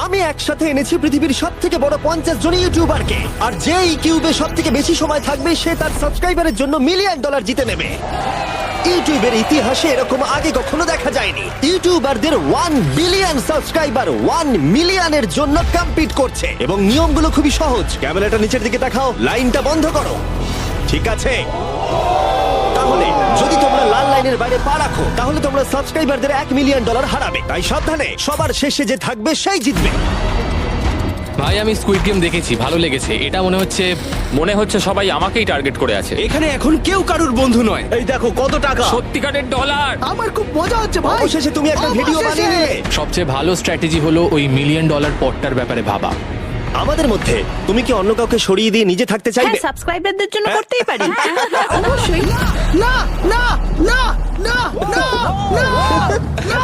আমি একসাথে এনেছি পৃথিবীর সব থেকে বড় 50 জন ইউটিউবারকে, আর যে এই কিউবে সব থেকে বেশি সময় থাকবে সে তার সাবস্ক্রাইবারের জন্য $1 মিলিয়ন জিতে নেবে। ইউটিউবের ইতিহাসে এরকম আগে কখনো দেখা যায়নি। ইউটিউবারদের 1 বিলিয়ন সাবস্ক্রাইবার 1 মিলিয়নের জন্য কম্পিট করছে, এবং নিয়মগুলো খুবই সহজ। ক্যামেরাটা নিচের দিকে দেখাও, লাইনটা বন্ধ করো। ঠিক আছে, তাহলে যদি তোমরা লাল লাইনের বাইরে পা রাখো তাহলে তোমরা সাবস্ক্রাইবারদের $1 মিলিয়ন হারাবে। তাই সাবধানে, সবার শেষে যে থাকবে সেই জিতবে। ভাই আমি স্কুইড গেম দেখেছি, ভালো লেগেছে। এটা মনে হচ্ছে সবাই আমাকেই টার্গেট করে আছে। এখানে এখন কেউ কারুর বন্ধু নয়। এই দেখো কত টাকা। সত্যিকারের ডলার। আমার খুব মজা হচ্ছে ভাই। অবশেষে তুমি একটা ভিডিও বানিয়ে নিলে। সবচেয়ে ভালো স্ট্র্যাটেজি হলো ওই $1 মিলিয়ন পটটার ব্যাপারে ভাবা। আমাদের মধ্যে তুমি কি অন্য কাউকে সরিয়ে দিয়ে নিজে থাকতে চাইবে? হ্যাঁ, সাবস্ক্রাইবারদের জন্য করতেই পারি। অবশ্যই। না না না না না না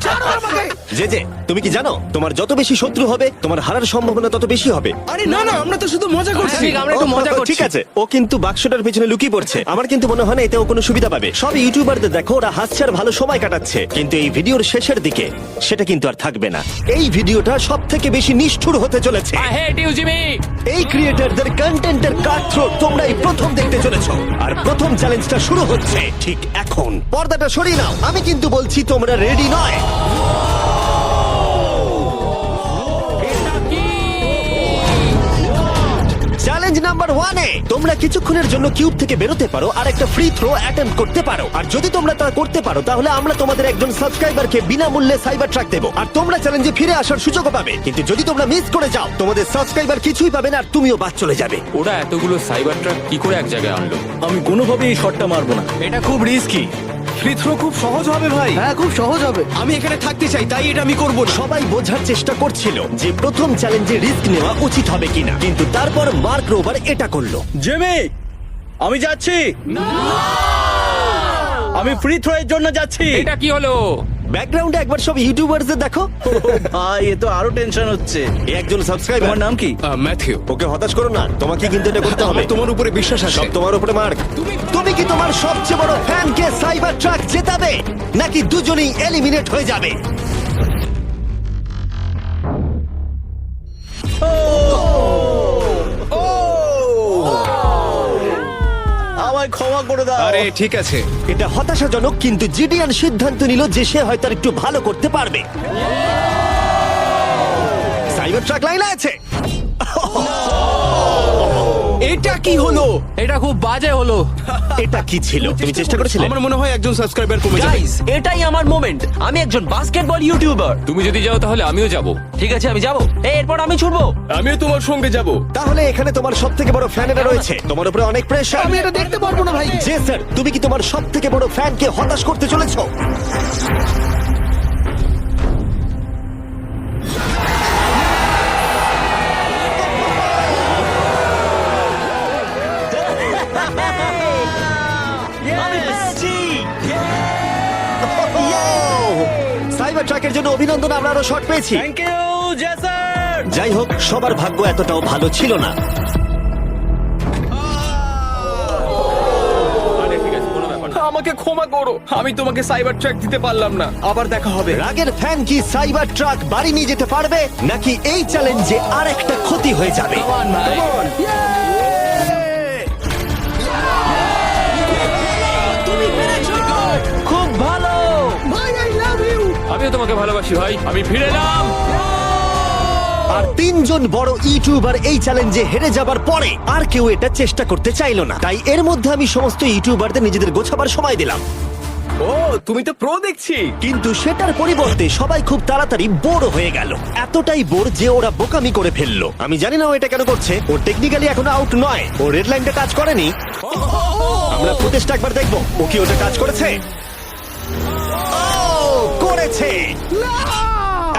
ছাড়ো আমাকে। যে তুমি কি জানো তোমার যত বেশি শত্রু হবে তোমার হারার সম্ভাবনা তত বেশি হবে? আরে না না, আমরা তো শুধু মজা করছি। ঠিক, আমরা একটু মজা করছি। ঠিক আছে, ও কিন্তু বাক্সটার পেছনে লুকিয়ে পড়ছে। আমার কিন্তু মনে হয় না এতে ও কোনো সুবিধা পাবে। সব ইউটিউবারদের দেখো ওরা হাসছে আর ভালো সময় কাটাচ্ছে, কিন্তু এই ভিডিওর শেষের দিকে সেটা কিন্তু আর থাকবে না। এই ভিডিওটা সব থেকে বেশি নিষ্ঠুর হতে চলেছে। I hate you Jimmy. এই ক্রিয়েটরদের কন্টেন্টের কাটথ্রোট তোমরাই প্রথম দেখতে চলেছো, আর প্রথম চ্যালেঞ্জটা শুরু হচ্ছে ঠিক এখন। পর্দাটা সরিয়ে নাও, আমি কিন্তু বলছি তোমরা রেডি নয়। চ্যালেঞ্জ নাম্বার 1 এ তোমরা কিছুক্ষণের জন্য কিউব থেকে বেরোতে পারো আর একটা ফ্রি থ্রো অ্যাটেম্প করতে পারো। আর যদি তোমরা তা করতে পারো তাহলে আমরা তোমাদের একজন সাবস্ক্রাইবারকে বিনামূল্যে সাইবার ট্রাক দেবো, আর তোমরা চ্যালেঞ্জে ফিরে আসার সুযোগও পাবে। কিন্তু যদি তোমরা মিস করে যাও তোমাদের সাবস্ক্রাইবার কিছুই পাবে না, আর তুমিও বাদ চলে যাবে। ওরা এতগুলো সাইবার ট্রাক কি করে এক জায়গায় আনলো? আমি কোনোভাবেই এই শটটা মারবো না। এটা খুব রিস্কি। ফ্রি থ্রো খুব সহজ হবে ভাই। হ্যাঁ খুব সহজ হবে। আমি এখানে থাকতে চাই, তাই এটা আমি করব না। সবাই বোঝার চেষ্টা করছিল যে প্রথম চ্যালেঞ্জে রিস্ক নেওয়া উচিত হবে কিনা, কিন্তু তারপর মার্ক রোবার এটা করলো। জেমি, আমি যাচ্ছি। আমি ফ্রি থ্রো এর জন্য যাচ্ছি। এটা কি হলো? ব্যাকগ্রাউন্ডে একবার সব ইউটিউবারদের দেখো। ভাই এ তো আরো টেনশন হচ্ছে। এ একজন সাবস্ক্রাইবার। তোমার নাম কি? ম্যাথিউ। ওকে হতাশ করো না, তোমাকে কিন্তু এটা করতে হবে। আমার তোমার উপরে বিশ্বাস আছে। সব তোমার উপরে মার্ক। তুমি কি তোমার সবচেয়ে বড় ফ্যানকে সাইবার ট্রাক জেতাবে, নাকি দুজনেই এলিমিনেট হয়ে যাবে? আমায় ক্ষমা করে দাও। আরে ঠিক আছে। এটা হতাশাজনক, কিন্তু জিডিয়ান সিদ্ধান্ত নিল যে সে হয়তো আর একটু ভালো করতে পারবে। সাইবার ট্রাক লাইনে আছে। এটা কি হলো? এটা খুব বাজে হলো। এটা কি ছিল? তুমি চেষ্টা করেছিলে? আমার মনে হয় একজন সাবস্ক্রাইবার কমে যাবে। গাইস, এটাই আমার মোমেন্ট। আমি একজন বাস্কেটবল ইউটিউবার। তুমি যদি যাও তাহলে আমিও যাব। ঠিক আছে, আমি যাব। এরপর আমি ছুটবো। আমিও তোমার সঙ্গে যাব। তাহলে এখানে তোমার সব থেকে বড় ফ্যানেরা রয়েছে, তোমার উপরে অনেক প্রেশার। আমি এটা দেখতে পারবো না ভাই। জে স্যার, তুমি কি তোমার সব থেকে বড় ফ্যানকে হতাশ করতে চলেছো? সাইবার ট্রাকের জন্য অভিনন্দন, আমরা আরো শট পেয়েছি। থ্যাংক ইউ জেসার। যাই হোক, সবার ভাগ্য এতটাও ভালো ছিল না। আরে ঠিক আছে, কোনো ব্যাপার না। আমাকে ক্ষমা করো, আমি তোমাকে সাইবার ট্র্যাক দিতে পারলাম না। আবার দেখা হবে। রাগের ফ্যান কি সাইবার ট্রাক বাড়ি নিয়ে যেতে পারবে, নাকি এই চ্যালেঞ্জে আর একটা ক্ষতি হয়ে যাবে? Come on, ভাই। খুব ভালো। ভাই আই লাভ ইউ। আমিও তোমাকে ভালোবাসি ভাই। আমি ফিরে এলাম। আর 3 জন বড় ইউটিউবার এই চ্যালেঞ্জে হেরে যাবার পরে আর কেউ এটা চেষ্টা করতে চাইলো না। তাই এর মধ্যে আমি সমস্ত ইউটিউবারদের নিজেদের গোছাবার সময় দিলাম। ও, তুমি তো প্রো দেখছি। কিন্তু সেটার পরিবর্তে সবাই খুব তাড়াতাড়ি বোর হয়ে গেল। এতটাই বোর যে ওরা বোকামি করে ফেললো। আমি জানি না ও এটা কেন করছে। ও টেকনিক্যালি এখনো আউট নয়, ও রেড লাইনটা টাচ করেনি। আমরা ফুটেজটা একবার দেখবো, ও কি ওটা টাচ করেছে? ও করেছে।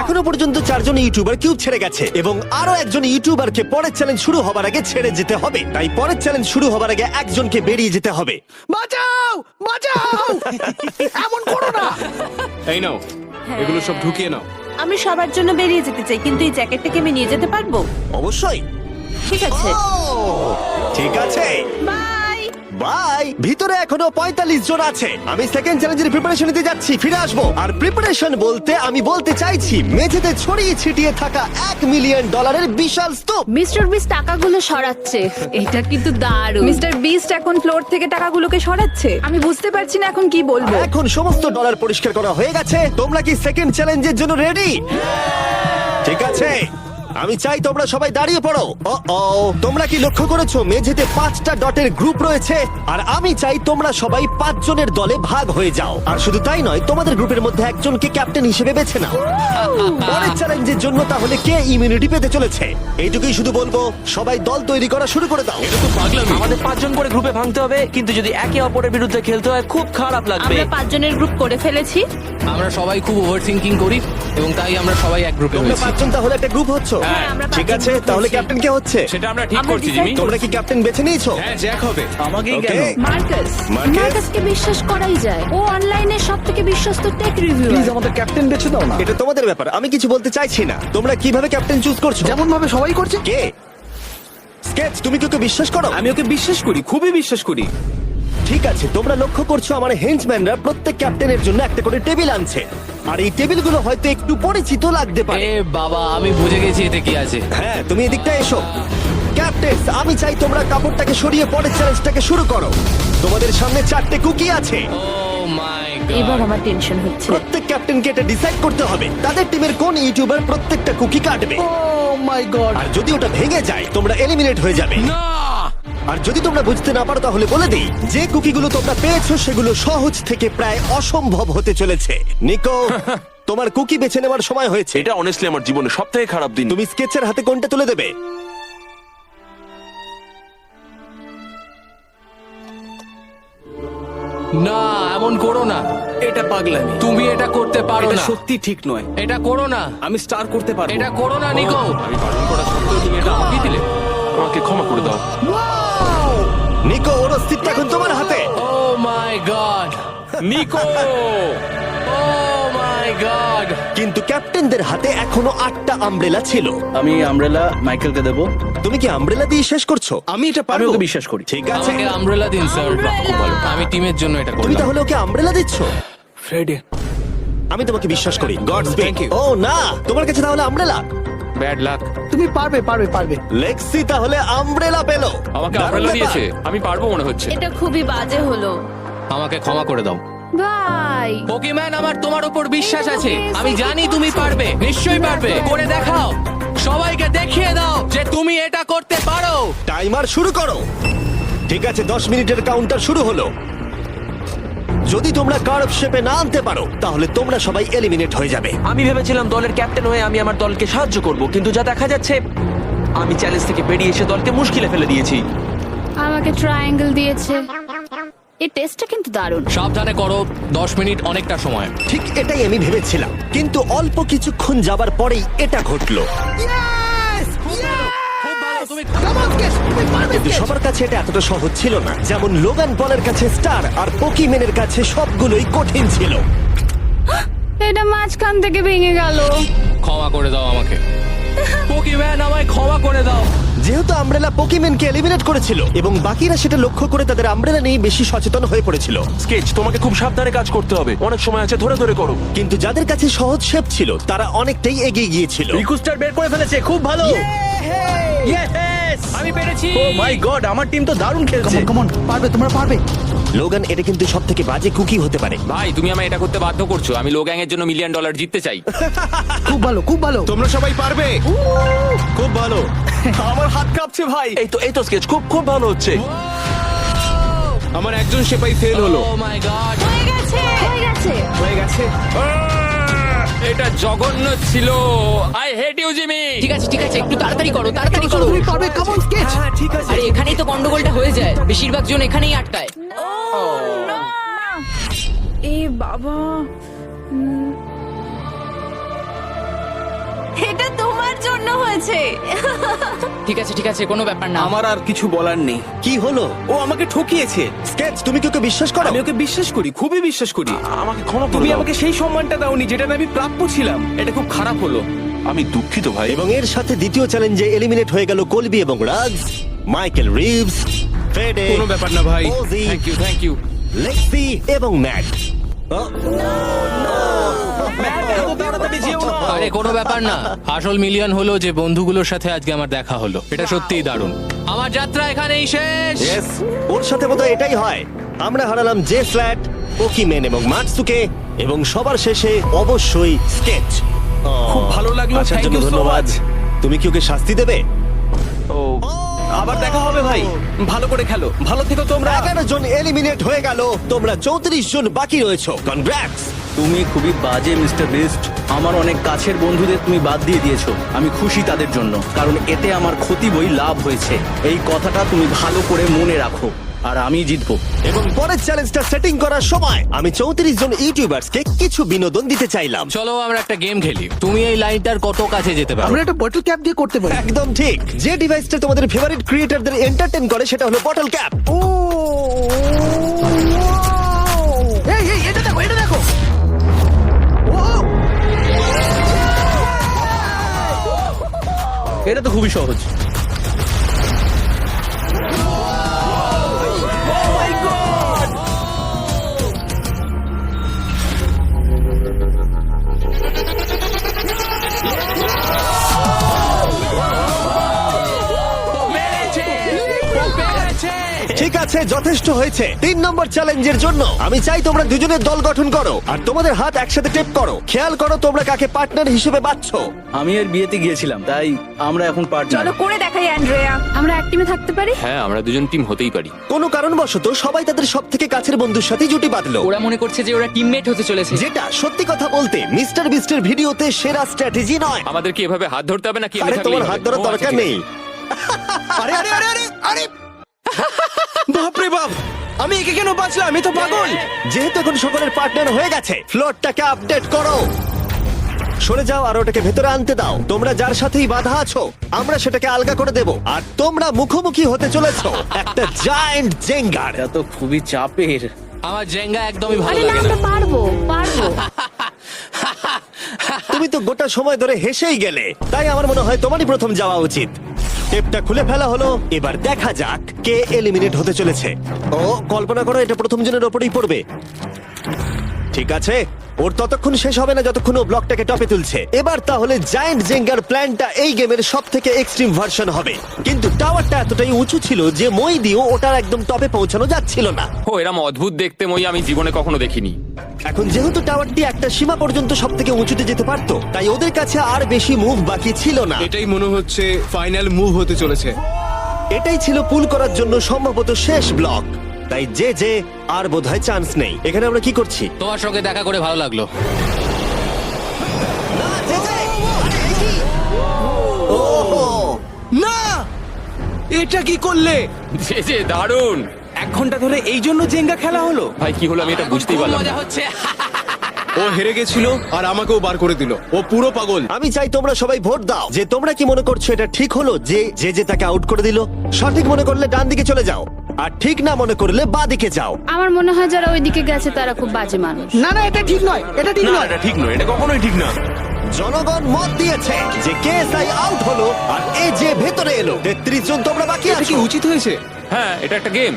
এখনো পর্যন্ত 4 জন ইউটিউবার কিউব ছেড়ে গেছে, এবং আরো একজন ইউটিউবারকে পরের চ্যালেঞ্জ শুরু হবার আগে ছেড়ে যেতে হবে। তাই পরের চ্যালেঞ্জ শুরু হবার আগে একজনকে বেরিয়ে যেতে হবে। বাঁচাও বাঁচাও। এমন করো না। এই নাও, এগুলো সব ঢুকিয়ে নাও। আমি সবার জন্য বেরিয়ে যেতে চাই, কিন্তু এই জ্যাকেটটাকে আমি নিয়ে যেতে পারবো? অবশ্যই। ঠিক আছে। ও, ঠিক আছে। বাই। বাই। ভিতরে এখনো 45 জন আছে। আমি সেকেন্ড চ্যালেঞ্জের প্রিপারেশন নিতে যাচ্ছি, ফিরে আসবো। আর প্রিপারেশন বলতে আমি বলতে চাইছি মেঝেতে ছড়িয়ে ছিটিয়ে থাকা $1 মিলিয়ন বিশাল স্তূপ। মিস্টার বিস্ট টাকাগুলো সরাচ্ছে। এটা কিন্তু দারুণ। মিস্টার বিস্ট এখন ফ্লোর থেকে টাকাগুলোকে সরাচ্ছে। আমি বুঝতে পারছি না এখন কি বলবো। এখন সমস্ত ডলার পরিষ্কার করা হয়ে গেছে। তোমরা কি সেকেন্ড চ্যালেঞ্জের জন্য রেডি? ঠিক আছে, আমি চাই তোমরা সবাই দাঁড়িয়ে পড়ো। তোমরা কি লক্ষ্য করেছো মেঝেতে 5টা ডটের গ্রুপ রয়েছে? আর আমি চাই তোমরা সবাই 5 জনের দলে ভাগ হয়ে যাও। আর শুধু তাই নয়, তোমাদের গ্রুপের মধ্যে একজনকে ক্যাপ্টেন হিসেবে বেছে নাও। পরের চ্যালেঞ্জের জন্য তাহলে কে ইমিউনিটি পেতে চলেছে? এইটুকুই শুধু বলবো, সবাই দল তৈরি করা শুরু করে দাও। এটা তো পাগলামি। আমাদের 5 জন করে গ্রুপে ভাঙতে হবে, কিন্তু যদি একে অপরের বিরুদ্ধে খেলতে হয় খুব খারাপ লাগবে। আমরা 5 জনের গ্রুপ করে ফেলেছি। আমরা সবাই খুব ওভার থিঙ্কিং করি এবং তাই আমরা সবাই এক গ্রুপে তোমরা হয়েছি। 5 জন তাহলে একটা গ্রুপ হচ্ছ? হ্যাঁ, আমরা ঠিক 5 জন আছে, group তাহলে হয়েছি। ক্যাপ্টেন কে হচ্ছে? সেটা আমরা ঠিক আমরা করছি decide জিমি। তোমরা কি ক্যাপ্টেন বেছে নিয়েছো? হ্যাঁ, জ্যাক হবে। আমাকেই কেন? Okay. মার্কাস। মার্কাস? মার্কাসকে বিশ্বাস করাই যায়। ও অনলাইনে সবথেকে বিশ্বস্ত টেক রিভিউয়ার। আমাদের ক্যাপ্টেন বেছে দাও না। এটা তোমাদের ব্যাপার, আমি কিছু বলতে চাইছি না। তোমরা কিভাবে ক্যাপ্টেন চুজ করছো? যেমন ভাবে সবাই করছে। কে? স্কেচ, তুমি কি ওকে বিশ্বাস করো? আমি ওকে বিশ্বাস করি, খুবই বিশ্বাস করি। ঠিক আছে, তোমরা লক্ষ্য করছো আমার হেঞ্চম্যানরা প্রত্যেক ক্যাপ্টেনের জন্য একটা করে টেবিল আনছে। আর এই টেবিলগুলো হয়তো একটু পরিচিত লাগতে পারে। এ বাবা, আমি বুঝে গেছি এতে কি আছে। হ্যাঁ, তুমি এদিকটা এসো। ক্যাপ্টেন, আমি চাই তোমরা কাপড়টাকে সরিয়ে পরের চ্যালেঞ্জটাকে শুরু করো। তোমাদের সামনে 4টে কুকি আছে। ও মাই এবার গড। আমার টেনশন হচ্ছে। প্রত্যেক ক্যাপ্টেনকে এটা ডিসাইড করতে হবে তাদের টিমের কোন ইউটিউবার প্রত্যেকটা কুকি কাটবে। ও মাই গড। আর যদি ওটা ভেঙে যায় তোমরা এলিমিনেট হয়ে যাবে। না! আর যদি তোমরা বুঝতে না পারো তাহলে বলে দিই, যে কুকিগুলো তোমরা পেয়েছো সেগুলো সহজ থেকে প্রায় অসম্ভব হতে চলেছে। নিকো, তোমার কুকি বেছে নেওয়ার সময় হয়েছে। এটা অনেস্টলি আমার জীবনে সবথেকে খারাপ দিন। তুমি স্কেচের হাতে কোনটা তুলে দেবে? না, এমন করো না। এটা পাগলামি। তুমি এটা করতে পারো এটা না। সত্যি ঠিক নয়। এটা করো না। আমি স্টার করতে পারবো। এটা করো না নিকো। আমি বারণ করা সত্ত্বেও তুমি এটা আমাকে দিলে। আমাকে ক্ষমা করে দাও। নিকো, ওর অস্তিত্ব এখন তোমার হাতে। ও my god. Nicco! O my god. কিন্তু ক্যাপ্টেনদের হাতে এখনো 8টা আমব্রেলা ছিল। আমি আমব্রেলা মাইকেলকে দেবো। তুমি কি আমব্রেলা দিয়ে শেষ করছো? আমি এটা পারবো। আমি ওকে বিশ্বাস করি। ঠিক আছে, আমাকে আমব্রেলা দিন স্যার। আমি টিমের জন্য এটা তুমি করলাম। তাহলে ওকে আমব্রেলা দিচ্ছ? ফ্রেডে। আমি তোমাকে বিশ্বাস করি। Gods Thank you. ও না, তোমার কাছে তাহলে আমব্রেলা। Bad luck. তুমি পারবে পারবে পারবে। লেক্সি তাহলে আমব্রেলা পেলো। আমাকে দারুণ আমব্রেলা ব্যাপার। দিয়েছে। আমি পারবো মনে হচ্ছে। এটা খুবই বাজে হলো। আমাকে ক্ষমা করে দাও। ভাই, পোকিম্যান, আমার তোমার উপর বিশ্বাস আছে। আমি জানি তুমি পারবে, নিশ্চয়ই পারবে। করে দেখাও, সবাইকে দেখিয়ে দাও যে তুমি এটা করতে পারো। টাইমার শুরু করো। ঠিক আছে, 10 মিনিটের কাউন্টার শুরু হলো। যদি তোমরা কার্ভ শেপে না আনতে পারো তাহলে তোমরা সবাই এলিমিনেট হয়ে যাবে। আমি ভেবেছিলাম দলের ক্যাপ্টেন হয়ে আমি আমার দলকে সাহায্য করব, কিন্তু যা দেখা যাচ্ছে আমি চ্যালেঞ্জ থেকে বেরিয়ে এসে দলকে মুশকিলে ফেলে দিয়েছি। আমাকে ট্রায়াঙ্গেল দিয়েছে। এই টেস্টটা কিন্তু দারুণ। সাবধানে করো, 10 মিনিট অনেকটা সময়। ঠিক এটাই আমি ভেবেছিলাম, কিন্তু অল্প কিছুক্ষণ যাবার পরেই এটা ঘটলো। তুমি কিন্তু সবার কাছে এটা এতটা সহজ ছিল না। যেমন লোগান পলের কাছে স্টার আর পোকিম্যানের কাছে সবগুলোই কঠিন ছিল। এটা মাঝখান থেকে ভেঙে গেল। ক্ষমা করে দাও আমাকে। পোকিম্যান, আমায় ক্ষমা করে দাও। যেহেতু আমব্রেলা পোকিম্যানকে এলিমিনেট করেছিল এবং বাকিরা সেটা লক্ষ্য করে তাদের আমব্রেলা নিয়ে বেশি সচেতন হয়ে পড়েছিল। স্কেচ, তোমাকে খুব সাবধানে কাজ করতে হবে। অনেক সময় আছে, ধরে ধরে করো। কিন্তু যাদের কাছে সহজ শেপ ছিল তারা অনেকটাই এগিয়ে গিয়েছিল। রিকুস্টার বের করে ফেলেছে, খুব ভালো। আমি পেরেছি। ও মাই গড, আমার টিম তো দারুণ খেলছে। কমন কমন, পারবে তোমরা পারবে। লোগান, এটা কিন্তু সব থেকে বাজে কুকি হতে পারে। ভাই, তুমি আমায় এটা করতে বাধ্য করছো। আমি লো গ্যাং এর জন্য $1 মিলিয়ন জিততে চাই। খুব ভালো খুব ভালো। তোমরা সবাই পারবে। খুব ভালো। আমার হাত কাঁপছে ভাই। এই তো স্কেচ, খুব খুব ভালো হচ্ছে। আমার একজন সেপাই ফেল হলো। Oh my god. হয়ে গেছে, হয়ে গেছে। হয়ে গেছে। এটা জঘন্য ছিল। I hate you Jimmy. ঠিক আছে ঠিক আছে, একটু তাড়াতাড়ি করো, তাড়াতাড়ি করো। তুমি পারবে, কমন স্কেচ। ঠিক আছে। আরে এখানেই তো গন্ডগোলটা হয়ে যায়, বেশিরভাগ জন এখানেই আটকায়। এ বাবা, এটা তোমার জন্য হয়েছে। ঠিক আছে, কোনো ব্যাপার না। আমার আর কিছু বলার নেই। কি হলো? ও আমাকে ঠকিয়েছে। স্কেচ, তুমি কি ওকে বিশ্বাস করো? আমি ওকে বিশ্বাস করি, খুবই বিশ্বাস করি। আমাকে ক্ষমা করে তুমি দাও। আমাকে সেই সম্মানটা দাওনি যেটা আমি প্রাপ্য ছিলাম। এটা খুব খারাপ হলো। আমি দুঃখিত ভাই। এবং এর সাথে দ্বিতীয় চ্যালেঞ্জে এলিমিনেট হয়ে গেল কলবি এবং রাজ, মাইকেল রিভস, ফেডে, কোনো ব্যাপার না ভাই। ওজি, থ্যাংক ইউ লেক্সি এবং ম্যাট। আরে কোনো ব্যাপার না, আসল মিলিয়ন হলো যে বন্ধুগুলোর সাথে আজকে আমার দেখা হলো। এটা সত্যিই দারুণ। আমার যাত্রা এখানেই শেষ। Yes, ওর সাথে বোধহয় এটাই হয়। আমরা হারালাম জে ফ্ল্যাট, ওকিমেন এবং মাটসুকে, এবং সবার শেষে অবশ্যই স্কেচ। খুব ভালো লাগলো, আসার thank জন্য you so ধন্যবাদ। much. তুমি কি ওকে শাস্তি দেবে? ও আবার দেখা হবে ভাই, ভালো করে খেলো, ভালো থেকো তোমরা। 11 জন এলিমিনেট হয়ে গেল, তোমরা 34 জন বাকি রয়েছো। কনগ্রাটস। তুমি খুবই বাজে মিস্টার বিস্ট। আমার অনেক কাছের বন্ধুদের তুমি বাদ দিয়ে দিয়েছো। আমি খুশি তাদের জন্য, কারণ এতে আমার ক্ষতি বই লাভ হয়েছে। এই কথাটা তুমি ভালো করে মনে রাখো, আর আমি জিতবো। এবং পরের চ্যালেঞ্জটা সেটিং করার সময় আমি 34 জন ইউটিউবার্সকে কিছু বিনোদন দিতে চাইলাম। চলো আমরা একটা গেম খেলি। তুমি এই লাইনটার কত কাছে যেতে পারো? আমরা একটা বটল ক্যাপ দিয়ে করতে পারি। একদম ঠিক। যে ডিভাইসটা তোমাদের ফেভারিট ক্রিয়েটরদের এন্টারটেইন করে সেটা হলো বটল ক্যাপ। ও এই এই এটা দেখো, এটা দেখো। ও এটা তো খুবই সহজ। ঠিক আছে, যথেষ্ট হয়েছে। 3 নম্বর চ্যালেঞ্জের জন্য আমি চাই তোমরা দুজনের দল গঠন করো আর তোমাদের হাত একসাথে টেপ করো। খেয়াল করো তোমরা কাকে পার্টনার হিসেবে বাছছো। আমি এর বিয়েতে গিয়েছিলাম, তাই আমরা এখন পার্টনার। চলো করে দেখাই অ্যান্ড্রেয়া। আমরা এক টিমে থাকতে পারি? হ্যাঁ, আমরা দুজন টিম হতেই পারি। কোনো কারণবশত সবাই তাদের সব থেকে কাছের বন্ধুর সাথে জুটি বাঁধলো, ওরা মনে করছে যে ওরা টিমমেট হতে চলেছে। যেটা সত্যি কথা বলতে মিস্টার বিস্টের ভিডিওতে সেরা স্ট্র্যাটেজি নয়। আমাদের কি এভাবে হাত ধরতে হবে নাকি? আরে তোমার হাত ধরার দরকার নেই। আরে আরে আরে আরে আরে বাপরে বাপ, আমি একে কেন বাঁচলাম? আমি তো পাগল। যেহেতু এখন সকলের পার্টনার হয়ে গেছে, ফ্লোরটাকে আপডেট করো। সরে যাও আর ওটাকে ভেতরে আনতে দাও। তোমরা যার সাথেই বাধা আছো আমরা সেটাকে আলগা করে দেব। আর তোমরা মুখোমুখি হতে চলেছো একটা জায়ান্ট জেঙ্গার। এটা তো খুবই চাপের। আমার জেঙ্গা একদমই ভালো আরে না, লাগে না। আমরা পারবো পারবো। তুমি তো গোটা সময় ধরে হেসেই গেলে, তাই আমার মনে হয় তোমারই প্রথম যাওয়া উচিত। টেপটা খুলে ফেলা হলো, এবার দেখা যাক কে এলিমিনেট হতে চলেছে। ও কল্পনা করো এটা প্রথম জনের ওপরেই পড়বে। ঠিক আছে, ওর ততক্ষণ শেষ হবে না যতক্ষণ ও ব্লকটাকে টপে তুলছে। এবার তাহলে জায়ান্ট জেঙ্গার প্ল্যানটা এই গেমের সব থেকে এক্সট্রিম ভার্সন হবে। কিন্তু টাওয়ারটা এতটাই উঁচু ছিল যে মই দিয়েও ওটার একদম টপে পৌঁছানো যাচ্ছিল না। ও এরম অদ্ভুত দেখতে মই আমি জীবনে কখনো দেখিনি। এখন যেহেতু টাওয়ারটি একটা সীমা পর্যন্ত সব থেকে উঁচুতে যেতে পারতো, তাই ওদের কাছে আর বেশি মুভ বাকি ছিল না। এটাই মনে হচ্ছে ফাইনাল মুভ হতে চলেছে। এটাই ছিল পুল করার জন্য সম্ভবত শেষ ব্লক, তাই যে আর বোধহয় চান্স নেই। এখানে আমরা কি করছি? তোমার সঙ্গে দেখা করে ভালো লাগলো। না, এটা কি করলে? যে দারুণ। 1 ঘন্টা ধরে এই জন্য জেঙ্গা খেলা হলো? ভাই কি হলো আমি এটা বুঝতেই খুব পারলাম মজা না। হচ্ছে। ও হেরে গেছিল আর আমাকেও বার করে দিল। ও পুরো পাগল। আমি চাই তোমরা সবাই ভোট দাও যে তোমরা কি মনে করছো এটা ঠিক হলো যে তাকে আউট করে দিল। সঠিক মনে করলে ডান দিকে চলে যাও, আর ঠিক না মনে করলে বাঁ দিকে যাও। আমার মনে হয় যারা ওইদিকে গেছে তারা খুব বাজে মানুষ। না না, এটা ঠিক নয়, এটা ঠিক না, নয়। এটা ঠিক নয়, এটা কখনোই ঠিক না। জনগণ মত দিয়েছে যে কেএসআই আউট হলো আর এই যে ভেতরে এলো। 33 জন তোমরা বাকি এটা কি আছো। উচিত হয়েছে? হ্যাঁ, এটা একটা গেম।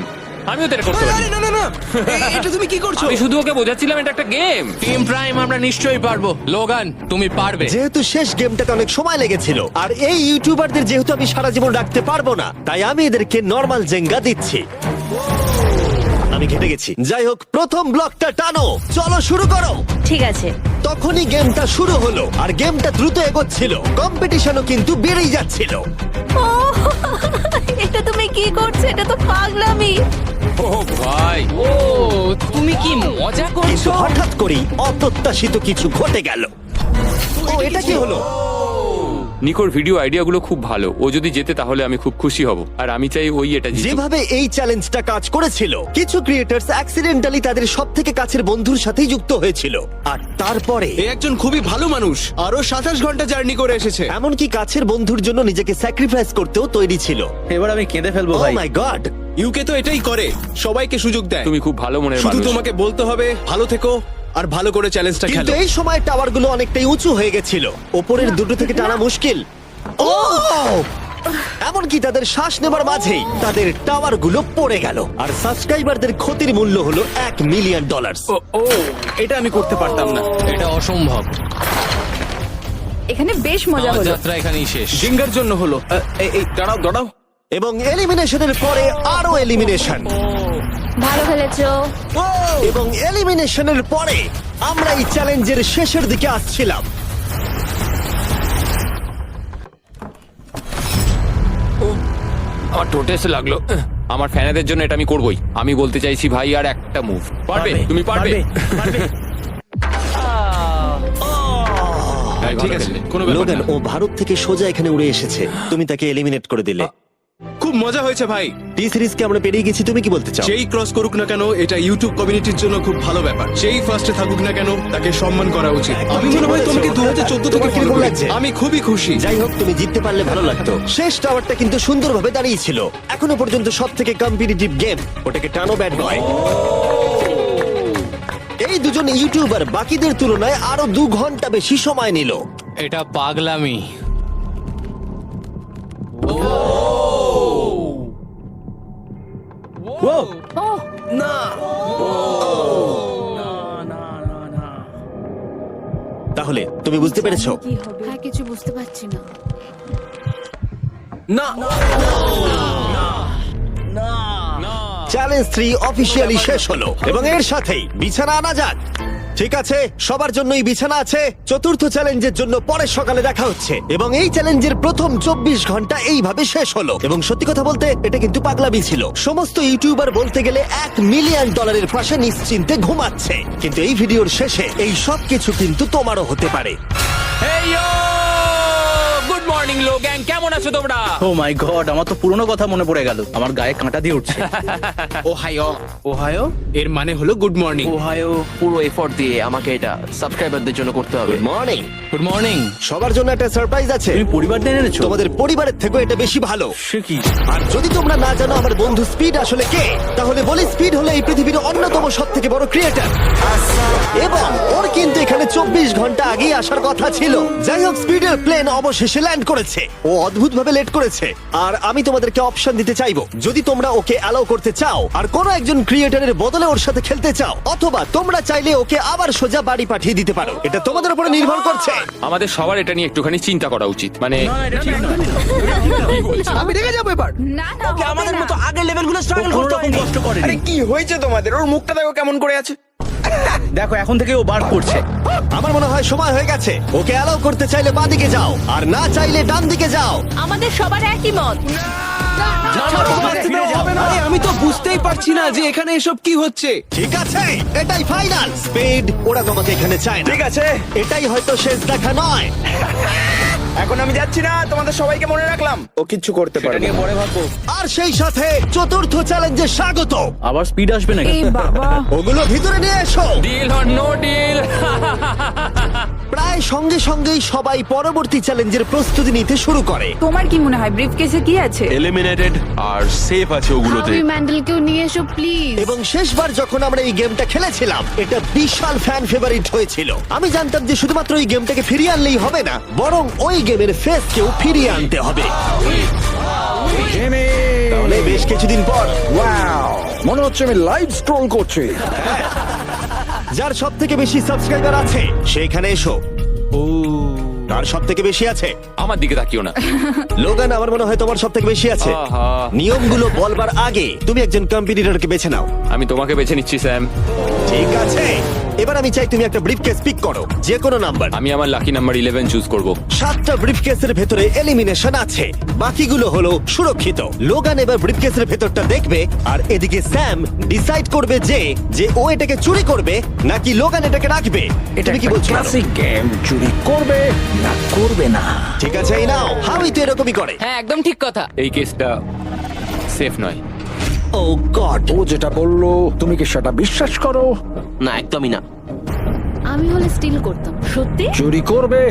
আমিও তো এটা করতে আরে পারি। আরে, না না না, এটা তুমি কি করছো? আমি শুধু ওকে বোঝাচ্ছিলাম এটা একটা গেম। টিম প্রাইম আমরা নিশ্চয়ই পারবো। লোগান তুমি পারবে। যেহেতু শেষ গেমটাতে অনেক সময় লেগেছিল আর এই ইউটিউবারদের যেহেতু আমি সারা জীবন রাখতে পারবো না, তাই আমি এদেরকে নরমাল জেঙ্গা দিচ্ছি। আমি ঘেটে গেছি। যাই হোক, প্রথম ব্লকটা টানো, চলো শুরু করো। ঠিক আছে। তখনই গেমটা শুরু হলো আর গেমটা দ্রুত এগোচ্ছিল, কম্পিটিশনও কিন্তু বেড়েই যাচ্ছিল। এটা তুমি কি করছো? এটা তো পাগলামি। ও ভাই, ও তুমি কি মজা কিন্তু করছো? হঠাৎ করেই অপ্রত্যাশিত কিছু ঘটে গেল। ও এটা কি হলো? নিকোর ভিডিও আইডিয়াগুলো খুব ভালো। ও যদি জেতে তাহলে আমি খুব খুশি হব, আর আমি চাই ওই এটা জিতুক। যেভাবে এই চ্যালেঞ্জটা কাজ করেছিল, কিছু ক্রিয়েটার্স অ্যাক্সিডেন্টালি তাদের সব থেকে কাছের বন্ধুর সাথেই যুক্ত হয়েছিল, আর তারপরে এ একজন খুবই ভালো মানুষ, আরো 27 ঘন্টা জার্নি করে এসেছে। এমনকি কাছের বন্ধুর জন্য নিজেকে স্যাক্রিফাইস করতেও তৈরি ছিল। এবার আমি কেঁদে ফেলবো ও ভাই। মাই গড! ইউকে তো এটাই করে, সবাইকে সুযোগ দেয়। তুমি খুব ভালো মনের শুধু মানুষ। তোমাকে বলতে হবে ভালো থেকো আর ভালো করে চ্যালেঞ্জটা কিন্তু খেলো। এই সময় টাওয়ারগুলো অনেকটাই উঁচু হয়ে গেছিল, ওপরের দুটো থেকে টানা মুশকিল। ও এমনকি তাদের শ্বাস নেবার মাঝেই তাদের টাওয়ার গুলো পড়ে গেল, আর সাবস্ক্রাইবারদের ক্ষতির মূল্য হলো $1 মিলিয়ন। ও এটা আমি করতে পারতাম না। এটা অসম্ভব। এখানে বেশ মজা আমার হলো। যাত্রা এখানেই শেষ। জিঙ্গার জন্য হলো। এই দাঁড়াও। এবং এলিমিনেশনের পরে আরো এলিমিনেশন, ভালো খেলেছো। এবং এলিমিনেশনের পরে আমরা এই চ্যালেঞ্জের শেষের দিকে আসছিলাম। আমার টোটে এসে লাগলো। আমার ফ্যানেদের জন্য এটা আমি করবোই। আমি বলতে চাইছি ভাই, আর একটা মুভ পারবে, তুমি পারবে। ভাই, ভালো ঠিক আছে, খেললে। কোনো ব্যাপার লোগান, না। ও ভারত থেকে সোজা এখানে উড়ে এসেছে, তুমি তাকে এলিমিনেট করে দিলে। খুব মজা হয়েছে ভাই। টি সিরিজকে আমরা পেরিয়ে গেছি, তুমি কি বলতে চাও? যেই ক্রস করুক না কেন, এটা ইউটিউব কমিউনিটির জন্য খুব ভালো ব্যাপার। যেই ফার্স্টে থাকুক না কেন, তাকে সম্মান করা উচিত। আমি মনে হয় তোমাকে 2014 থেকে তোমার ফলো কিরকম করি। লাগছে? আমি খুবই খুশি। যাই হোক, তুমি জিততে পারলে ভালো লাগতো। শেষ টাওয়ারটা কিন্তু সুন্দরভাবে দাঁড়িয়েছিল। এখনো পর্যন্ত সব থেকে কম্পিটিটিভ গেম, ওটাকে টানো ব্যাট বয়। এই দুজন ইউটিউবার বাকিদের তুলনায় আরো 2 ঘন্টা বেশি সময় নিল। এটা পাগলামি। তাহলে তুমি বুঝতে পেরেছো? কি হবে? হ্যাঁ, কিছু বুঝতে পারছি না। চ্যালেঞ্জ 3 অফিসিয়ালি শেষ হলো, এবং এর সাথেই বিছানা আনা যাক। ঠিক আছে, সবার জন্যই বিছানা আছে। চতুর্থ চ্যালেঞ্জের জন্য পরের সকালে দেখা হচ্ছে, এবং এই চ্যালেঞ্জের প্রথম 24 ঘন্টা এইভাবে শেষ হলো। এবং সত্যি কথা বলতে, এটা কিন্তু পাগলামি ছিল। সমস্ত ইউটিউবার বলতে গেলে $1 মিলিয়ন পাশে নিশ্চিন্তে ঘুমাচ্ছে। কিন্তু এই ভিডিওর শেষে এই সব কিছু কিন্তু তোমারও হতে পারে। গুড মর্নিং লোগ্যাং, কেমন আছো তোমরা? ও মাই গড, আমার তো পুরনো কথা মনে পড়ে গেল। আমার গায়ে কাঁটা দিয়ে উঠছে। ওহায়ো এর মানে হলো গুড মর্নিং। ওহায়ো পুরো এফোর্ট দিয়ে আমাকে এটা সাবস্ক্রাইবারদের জন্য করতে হবে। মর্নিং। Good morning. সবার জন্য একটা সারপ্রাইজ আছে। তুমি পরিবার নিয়ে এনেছো? তোমাদের পরিবারের থেকেও এটা বেশি ভালো। সে কি? আর যদি তোমরা না জানো আমার বন্ধু স্পিড আসলে কে, তাহলে বলি স্পিড হলো এই পৃথিবীর অন্যতম সবথেকে বড় ক্রিয়েটার, এবং ওর কিন্তু এখানে 24 ঘন্টা আগেই আসার কথা ছিল। যাই হোক, স্পিডের প্লেন অবশেষে ল্যান্ড করেছে। ও অদ্ভুত ভাবে লেট করেছে, আর আমি তোমাদেরকে অপশন দিতে চাইবো। যদি তোমরা ওকে অ্যালাউ করতে চাও আর কোনো একজন ক্রিয়েটারের বদলে ওর সাথে খেলতে চাও, অথবা তোমরা চাইলে ওকে আবার সোজা বাড়ি পাঠিয়ে দিতে পারো। এটা তোমাদের উপরে নির্ভর করছে। আমাদের সবার এটা নিয়ে একটুখানি চিন্তা করা উচিত। মানে আমি রেগে যাবো এবার। না না, হবে আমাদের না। মতো আগের লেভেলগুলো স্ট্রাগল কোনো করতে রকম হয়নি। কষ্ট করেনি। আরে কি হয়েছে তোমাদের? ওর মুখটা দেখো কেমন করে আছে। দেখো, এখন থেকে ও বার করছে। আমার মনে হয় সময় হয়ে গেছে। ওকে অ্যালাউ করতে চাইলে বাঁদিকে যাও, আর না চাইলে ডান দিকে যাও। আমাদের সবার একই মত। আরে আমি তো বুঝতেই পারছি না যে এখানে এসব কি হচ্ছে। ঠিক আছে, এটাই ফাইনাল। স্পিড, ওরা তোমাকে এখানে চায় না। ঠিক আছে, এটাই হয়তো শেষ দেখা নয়। এখন আমি যাচ্ছি না, তোমাদের সবাইকে মনে রাখলাম। ও কিচ্ছু করতে এটা পারে নিয়ে পরে ভাববো। আর সেই সাথে চতুর্থ চ্যালেঞ্জে স্বাগত। আবার স্পিড আসবে নাকি? এই বাবা, ওগুলো ভিতরে নিয়ে এসো। Deal or no deal. প্রায় সঙ্গে সঙ্গেই সবাই পরবর্তী চ্যালেঞ্জের প্রস্তুতি নিতে শুরু করে। তোমার কি মনে হয় ব্রিফ কেসে কি আছে? এলিমিনেটেড আর সেফ আছে ওগুলোতে। হাবি ম্যান্ডেলকেও নিয়ে এসো প্লিজ। এবং শেষবার যখন আমরা এই গেমটা খেলেছিলাম, এটা বিশাল ফ্যান ফেভারিট হয়েছিল। আমি জানতাম যে শুধুমাত্র এই গেমটাকে ফিরিয়ে আনলেই হবে না, বরং ওই গেমের ফেসকেও ফিরিয়ে আনতে হবে। তাহলে বেশ কিছুদিন পর মনে হচ্ছে আমি লাইভ স্ক্রল করছি। যার সব থেকে বেশি সাবস্ক্রাইবার আছে সেখানে এসো। আর সব থেকে বেশি আছে আমার দিকে তাকিও না। লোগান, আমার মনে হয় তোমার সব থেকে বেশি আছে। আহা। নিয়মগুলো বলবার আগে তুমি একজন কম্পিটিটরকে বেছে নাও। আমি তোমাকে বেছে নিচ্ছি স্যাম। ঠিক আছে, এবার আমি চাই তুমি একটা ব্রিফকেস পিক করো, যে কোনো নাম্বার। আমি আমার লাকি নাম্বার 11 চুজ করব। 7টা ব্রিফকেসের ভেতরে এলিমিনেশন আছে, বাকিগুলো হলো সুরক্ষিত। লোগান এবার ব্রিফকেসের ভেতরটা দেখবে, আর এদিকে স্যাম ডিসাইড করবে যে ও এটাকে চুরি করবে নাকি লোগান এটাকে রাখবে। তুমি কি বলছো? গেম, চুরি করবে না করবে না। ঠিক আছে, এই নাও। হাউই তো এরকমই করে। হ্যাঁ, একদম ঠিক কথা। এই কেসটা সেফ নয়। ও গড, ও যেটা বললো তুমি কি সেটা বিশ্বাস করো? না, একদমই না। আমি হলে স্টিল করতাম। সত্যি? চুরি করবে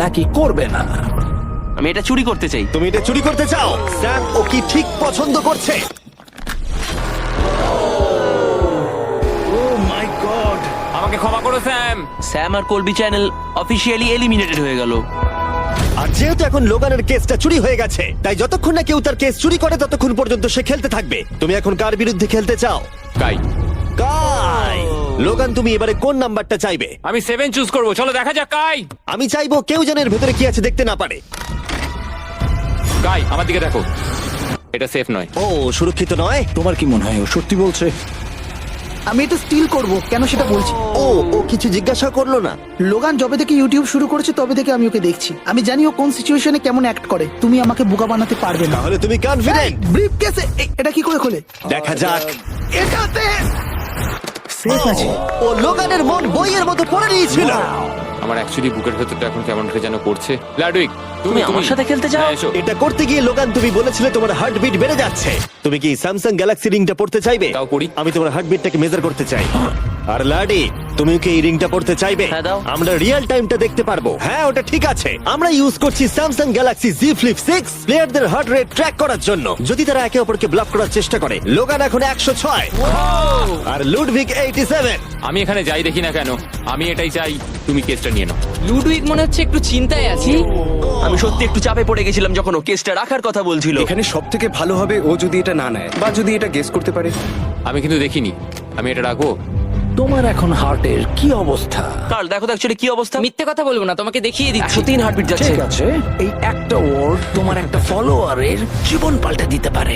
নাকি করবে না? আমি এটা চুরি করতে চাই। তুমি এটা চুরি করতে চাও? স্যাম ও কি ঠিক পছন্দ করছে? ও মাই গড। আমাকে ক্ষমা করো স্যাম। স্যাম আর কলবি চ্যানেল অফিসিয়ালি এলিমিনেটেড হয়ে গেল। আর যেহেতু এখন লোগানের কেসটা চুরি হয়ে গেছে, তাই যতক্ষণ না কেউ তার কেস চুরি করে ততক্ষণ পর্যন্ত সে খেলতে থাকবে। তুমি এখন কার বিরুদ্ধে খেলতে চাও? কাই, কাই। লোগান, তুমি এবারে কোন নাম্বারটা চাইবে? আমি 7 চুজ করব। চলো দেখা যাক। কাই, আমি চাইবো কেউ যেন এর ভেতরে কি আছে দেখতে না পারে। কাই আমার দিকে দেখো। এটা সেফ নয়। ও, সুরক্ষিত নয়। তোমার কি মনে হয় ও সত্যি বলছে? আমি এটা স্টিল করব, কেন সেটা বলছি। ও ও কিছু জিজ্ঞাসা করলো না। লোগান যবে থেকে ইউটিউব শুরু করেছে তবে থেকে আমি ওকে দেখছি। আমি জানি ও কোন সিচুয়েশনে কেমন অ্যাক্ট করে। তুমি আমাকে বোকা বানাতে পারবে না। তাহলে তুমি কনফিডেন্ট? ব্রিফ কেসে এটা কি করে খোলে? দেখা যাক। এটাতে সেফ আছে। ও লোগানের মন বইয়ের মতো পড়ে নিয়েছিল। আমার অ্যাকচুয়ালি বুকের ভেতরটা এখন কেমন করে যেন করছে। লাডুইক, তুমি আমার সাথে খেলতে চাও? হ্যাঁ, এসো। এটা করতে গিয়ে লোগান তুমি বলেছিলে তোমার হার্টবিট বেড়ে যাচ্ছে। তুমি কি স্যামসাং গ্যালাক্সি রিংটা পড়তে চাইবে? তাও করি। আমি তোমার হার্টবিটটাকে মেজার করতে চাই। আর লাডি, তুমি কি এই রিংটা পড়তে চাইবে? হ্যাঁ, দাও। আমরা রিয়েল টাইমটা দেখতে পারবো। হ্যাঁ, ওটা ঠিক আছে। আমরা ইউজ করছি স্যামসাং গ্যালাক্সি Z Flip 6 প্লেয়ারদের হার্ট রেট ট্র্যাক করার জন্য, যদি তারা একে অপরকে ব্লক করার চেষ্টা করে। লোগান এখন 106 আর লুডভিগ 87। আমি এখানে যাই দেখি না কেন, আমি এটাই চাই। তুমি কেসটা নিয়ে নাও। লুডুইক মনে হচ্ছে একটু চিন্তায় আছে। আমি সত্যি একটু চাপে পড়ে গেছিলাম যখন ও কেসটা রাখার কথা বলছিল। এখানে সব থেকে ভালো হবে ও যদি এটা না নেয় বা যদি এটা গেস করতে পারে। আমি কিন্তু দেখিনি। আমি এটা রাখবো। তোমার এখন হার্টের কি অবস্থা? কার্ল, দেখো তো অ্যাকচুয়ালি কি অবস্থা। মিথ্যে কথা বলবো না, তোমাকে দেখিয়ে দিচ্ছি। 103 হার্টবিট যাচ্ছে। ঠিক আছে, এই একটা ওয়ার্ড তোমার একটা ফলোয়ারের জীবন পাল্টে দিতে পারে।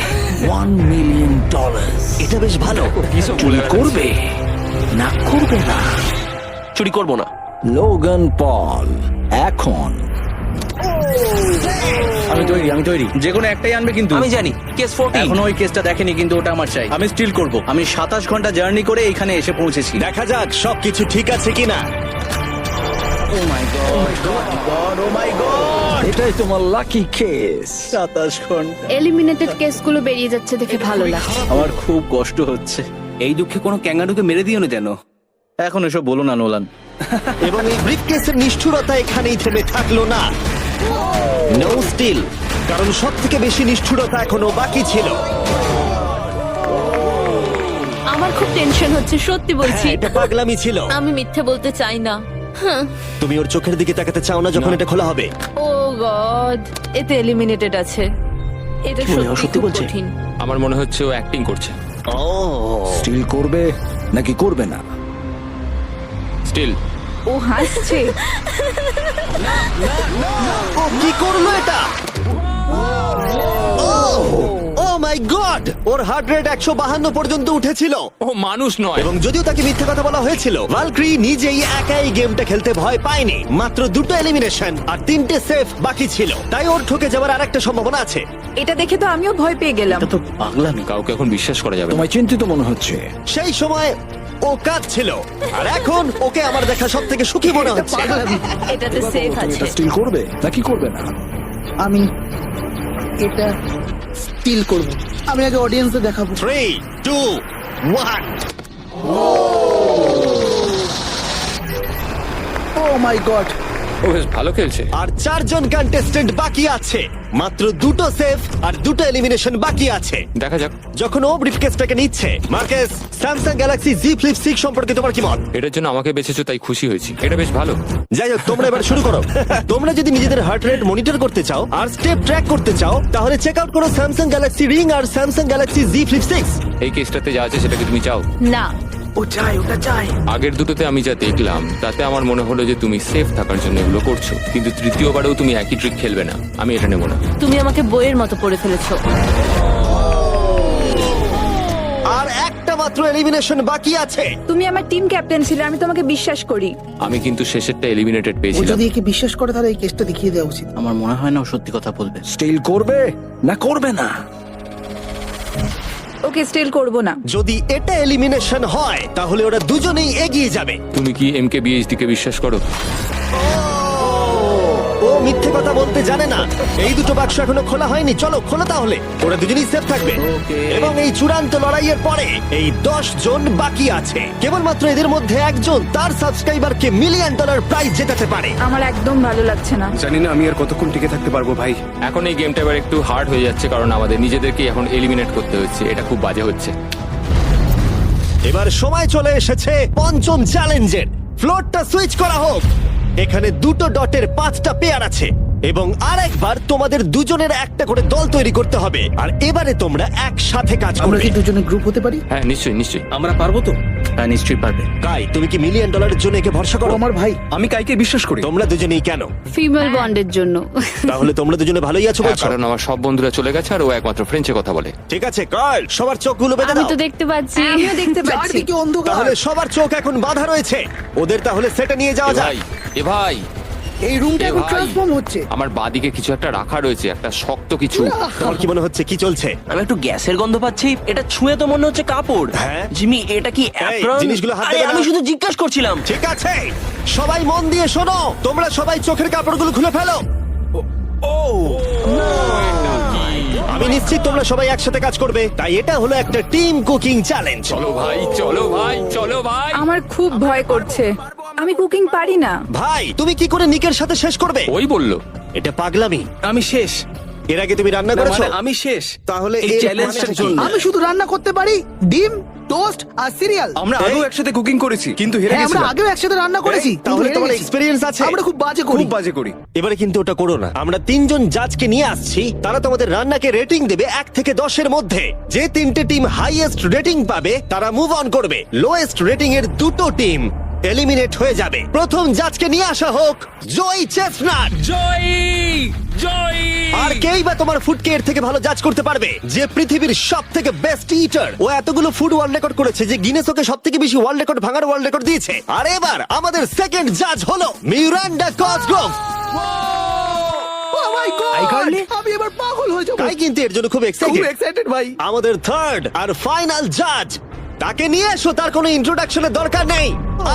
$1 মিলিয়ন। এটা বেশ ভালো। চুরি করবে না করবে না? চুরি করবো না। লোগান পল এখন। আমি তৈরি যে কোনো একটাই আনবে কিন্তু। আমি জানি কেস 14। এখনো ওই কেসটা দেখেনি কিন্তু ওটা আমার চাই। আমি স্টিল করব। আমি 27 ঘন্টা জার্নি করে এখানে এসে পৌঁছেছি। দেখা যাক সবকিছু ঠিক আছে কিনা। ও my god, O my god, এটাই তোমার লাকি কেস। 27 ঘন্টা। এলিমিনেটেড কেসগুলো বেরিয়ে যাচ্ছে দেখে ভালো লাগছে। আমার খুব কষ্ট হচ্ছে। এই দুঃখে কোনো ক্যাঙ্গারুকে মেরে দিও না যেন। এখন এসব বলো না নোলান। এবং এই ব্রিফকেসের নিষ্ঠুরতা এখানেই থেমে থাকলো না। নো স্টিল, কারণ সব থেকে বেশি নিষ্ঠুরতা এখনো বাকি ছিল। আমার খুব টেনশন হচ্ছে, সত্যি বলছি। হ্যাঁ, এটা পাগলামি ছিল। আমি মিথ্যে বলতে চাই না। তুমি ওর চোখের দিকে তাকাতে চাও না যখন এটা খোলা হবে? ও গড, এতে এলিমিনেটেড আছে। এটা সত্যি খুব কঠিন। আমার মনে হচ্ছে ও অ্যাক্টিং করছে। ও, স্টিল করবে নাকি করবে না? স্টিল। ও হাসছে। ও কি করলো এটা? ও my god, or heart rate 152 পর্যন্ত উঠেছিল। ও মানুষ নয়। এবং যদিও তাকে মিথ্যে কথা বলা হয়েছিল, ভালক্রি নিজেই একাই গেমটা খেলতে ভয় পায়নি। মাত্র 2টো এলিমিনেশন আর 3টে সেফ বাকি ছিল, তাই ওর ঠকে যাওয়ার আরেকটা সম্ভাবনা আছে। এটা দেখে তো আমিও ভয় পেয়ে গেলাম। এটা তো পাগলামি। কাউকে এখন বিশ্বাস করা যাবে না। তোমায় চিন্তিত মনে হচ্ছে। সেই সময় ও কাঁদছিল, আর এখন ওকে আমার দেখা সব থেকে সুখী মনে হচ্ছে। এটাতে সেফ আছে। স্টিল করবে নাকি করবে না? আমি এটা স্টিল করব। আমি আগে অডিয়েন্সে দেখাবো। 3, 2, 1। ও মাই গড, ও বেশ ভালো খেলছে। আর 4 জন কন্টেস্টেন্ট বাকি আছে। মাত্র 2টো সেফ আর 2টো এলিমিনেশন বাকি আছে। দেখা যাক। যখন ও ব্রিফকেসটাকে নিচ্ছে, Marques, Samsung Galaxy Z Flip 6 সম্পর্কে তোমার কি মত? এটার জন্য আমাকে বেঁচেছো তাই খুশি হয়েছি। এটা বেশ ভালো। যাই হোক, তোমরা এবার শুরু করো। তোমরা যদি নিজেদের হার্ট রেট মনিটর করতে চাও আর স্টেপ ট্র্যাক করতে চাও, তাহলে চেক আউট করো স্যামসাং গ্যালাক্সি রিং আর স্যামসাং গ্যালাক্সি Z Flip 6। এই কেসটাতে যা আছে সেটাকে তুমি চাও? না, ও চাই, ওটা চাই। আগের দুটোতে আমি যা দেখলাম তাতে আমার মনে হলো যে তুমি সেফ থাকার জন্য এগুলো করছো, কিন্তু তৃতীয়বারেও তুমি একই ট্রিক খেলবে না। আমি এটা নেব না। তুমি আমাকে বইয়ের মতো পড়ে ফেলেছো। আর একটা মাত্র এলিমিনেশন বাকি আছে। তুমি আমার টিম ক্যাপ্টেন ছিলে, আমি তোমাকে বিশ্বাস করি। আমি কিন্তু শেষেরটা এলিমিনেটেড ও পেয়েছিলাম। যদি একে বিশ্বাস করে তাহলে এই কেসটা দেখিয়ে দেওয়া উচিত। আমার মনে হয় না ও সত্যি কথা বলবে। স্টিল করবে না করবে না? ওকে স্টিল করব না। যদি এটা এলিমিনেশন হয় তাহলে ওরা দুজনেই এগিয়ে যাবে। তুমি কি MKBHD কে বিশ্বাস করো? ও মিথ্যে কথা বলতে জানে না। এই দুটো বাক্স এখনো খোলা হয়নি, চলো খোলো তাহলে। ওরা দুজনেই সেফ থাকবে। এবং এই চূড়ান্ত লড়াইয়ের পরে এই 10 জন বাকি আছে। কেবলমাত্র এদের মধ্যে একজন তার সাবস্ক্রাইবারকে $1 মিলিয়ন প্রাইজ জেতাতে পারে। আমার একদম ভালো লাগছে না। জানি না আমি আর কতক্ষণ টিকে থাকতে পারবো ভাই। এখন এই গেমটা এবার একটু হার্ড হয়ে যাচ্ছে কারণ আমাদের নিজেদেরকে এখন এলিমিনেট করতে হচ্ছে। এটা খুব বাজে হচ্ছে। এবার সময় চলে এসেছে পঞ্চম চ্যালেঞ্জের। ফ্লোরটা সুইচ করা হোক। এখানে 2টো ডটের 5টা পেয়ার আছে। এবং আরেকবার তোমাদের দুজনের একটা করে দল তৈরি করতে হবে, আর এবারে তোমরা একসাথে কাজ আমরা করবে। কি দুজনে গ্রুপ হতে পারি? হ্যাঁ নিশ্চয়ই নিশ্চয়ই। আমরা পারবো তো? হ্যাঁ নিশ্চয়ই পারবে। কাই, তুমি কি $1 মিলিয়ন জন্য একে ভরসা ও করো? আমার ভাই। আমি কাইকে বিশ্বাস করি। তোমরা দুজনেই কেন? ফিমেল বন্ডের জন্য। তাহলে তোমরা দুজনে ভালোই আছো হ্যাঁ, বলছো? কারণ আমার সব বন্ধুরা চলে গেছে আর ও একমাত্র ফ্রেঞ্চে কথা বলে। ঠিক আছে কার্ল, সবার চোখগুলো বেঁধে আমি দাও। তো দেখতে পাচ্ছি। আমিও দেখতে পাচ্ছি। চারদিকে অন্ধকার। তাহলে সবার চোখ এখন বাঁধা রয়েছে, ওদের তাহলে সেটে নিয়ে যাওয়া এ যায়। ভাই, এ ভাই, এই রুমটা এ এখন ভাই। ট্রান্সফর্ম হচ্ছে। আমার বাদিকে কিছু একটা রাখা রয়েছে, একটা শক্ত কিছু। তোমার কি মনে হচ্ছে কি চলছে? আমি একটু গ্যাসের গন্ধ পাচ্ছি। এটা ছুঁয়ে তো মনে হচ্ছে কাপড়। হ্যাঁ। জিমি, এটা কি apron? জিনিসগুলো হাত আরে, দেবে না। আমি শুধু জিজ্ঞাসা করছিলাম। ঠিক আছে, সবাই মন দিয়ে শোনো, তোমরা সবাই চোখের কাপড়গুলো খুলে ফেলো। আমি নিশ্চিত তোমরা সবাই একসাথে কাজ করবে, তাই এটা হলো একটা টিম কুকিং চ্যালেঞ্জ। চলো ভাই, চলো ভাই, চলো ভাই। আমার খুব ভয় করছে। আমি কুকিং পারি না। ভাই, তুমি কি করে নিকের সাথে শেষ করবে? ওই বললো। এটা পাগলামি। আমি শেষ। এর আগে তুমি রান্না না, করেছো? মানে আমি শেষ। তাহলে এই এর চ্যালেঞ্জটার মানেটা কি? জন্য। আমি শুধু রান্না করতে পারি ডিম, টোস্ট আর সিরিয়াল। আমরা আগেও একসাথে কুকিং করেছি, কিন্তু হেরে হ্যাঁ, আমরা গেছিলাম। আগেও একসাথে রান্না করেছি। এই, তাহলে কিন্তু তোমার হেরে গেছি। এক্সপেরিয়েন্স আছে? আমরা খুব বাজে করি। খুব বাজে করি। এবারে কিন্তু ওটা করো না। আমরা 3 জন জাজকে নিয়ে আসছি, তারা তোমাদের রান্নাকে রেটিং দেবে 1 থেকে 10 এর মধ্যে। যে 3টে টিম হাইয়েস্ট রেটিং পাবে তারা মুভ অন করবে। লোয়েস্ট রেটিং এর 2টো টিম এলিমিনেট হয়ে যাবে। প্রথম জাজকে নিয়ে আসা হোক জয় চেস্টনাট। জয়, জয়। আর কেই বা তোমার ফুডকে এর থেকে ভালো জাজ করতে পারবে, যে পৃথিবীর সব থেকে বেস্ট ইটার। ও এতগুলো ফুড ওয়ার্ল্ড রেকর্ড করেছে যে গিনেস ওকে সব থেকে বেশি ওয়ার্ল্ড রেকর্ড ভাঙার ওয়ার্ল্ড রেকর্ড দিয়েছে। আর এবার আমাদের সেকেন্ড জাজ হলো Miranda Cosgrove. Oh my God! আমি এবার পাগল হয়ে যাবো। তাই কিন্তু এর জন্য খুব খুব এক্সাইটেড। এক্সাইটেড ভাই। আমাদের থার্ড আর ফাইনাল জাজ, তাকে নিয়ে এসো, তার কোনো ইন্ট্রোডাকশনের দরকার নেই।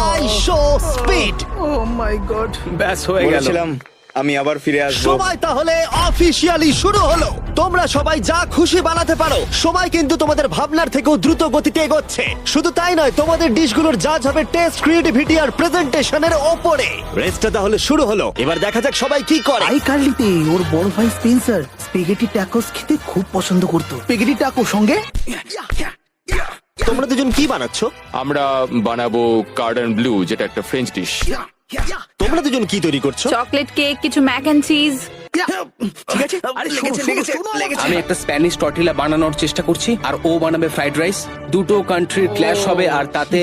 I show speed. Oh my god. ব্যাস হয়ে গেল। আমি আবার ফিরে আসবো। সময় তাহলে অফিসিয়ালি শুরু হলো। তোমরা সবাই যা খুশি বানাতে পারো। সময় কিন্তু তোমাদের ভাবনার থেকেও দ্রুত গতিতে এগোচ্ছে। শুধু তাই নয়, তোমাদের ডিশগুলোর জাজ হবে টেস্ট, ক্রিয়েটিভিটি আর প্রেজেন্টেশনের ওপরে। রেসটা তাহলে শুরু হলো, এবার দেখা যাক সবাই কি করে। আই কার্লিতে ওর বড় ভাই স্পেন্সার স্পেগেটি ট্যাকোস খেতে খুব পছন্দ করতো। স্পেগেটি ট্যাকো সঙ্গে তোমরা দুজন কি বানাচ্ছ? আমরা বানাবো কার্ডন ব্লু, যেটা একটা ফ্রেঞ্চ ডিশ। তোমরা দুজন কি তৈরি করছো? চকলেট কেক, কিছু ম্যাক এন্ড চিজ। ঠিক আছে। আরে লেগেছে। আমি একটা স্প্যানিশ টর্টিলা বানানোর চেষ্টা করছি আর ও বানাবে ফ্রাইড রাইস। দুটো কান্ট্রির ক্ল্যাশ হবে আর তাতে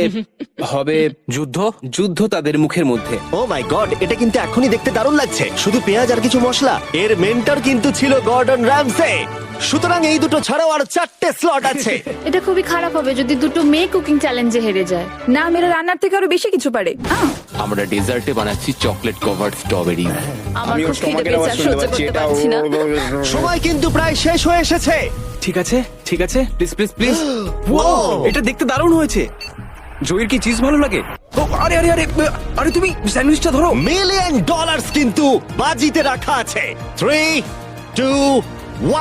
হবে যুদ্ধ। যুদ্ধ তাদের মুখের মধ্যে। ও মাই গড, এটা কিন্তু এখনই দেখতে দারুণ লাগছে। শুধু পেঁয়াজ আর কিছু মশলা। এর মেন্টর কিন্তু ছিল গর্ডন র্যামসে। সুতরাং এই দুটো ছাড়াও আর 4টে স্লট আছে। এটা খুবই খারাপ হবে যদি দুটো মেয়ে কুকিং চ্যালেঞ্জে হেরে যায়। না, মেয়েরা রান্নার থেকে আরো বেশি কিছু পারে। আমরা ডেজার্টে বানাচ্ছি চকলেট কভার্ড স্ট্রবেরি। আমার খুব খিদে পেয়েছে, আর সহ্য করতে পারছি না। সময় কিন্তু প্রায় শেষ হয়ে এসেছে। ঠিক আছে, ঠিক আছে। Please please please. এটা দেখতে দারুণ হয়েছে। জয়ের কি চিজ ভালো লাগে? ও, আরে আরে আরে আরে তুমি স্যান্ডউইচটা ধরো। $1 মিলিয়ন কিন্তু বাজিতে রাখা আছে। 3, 2,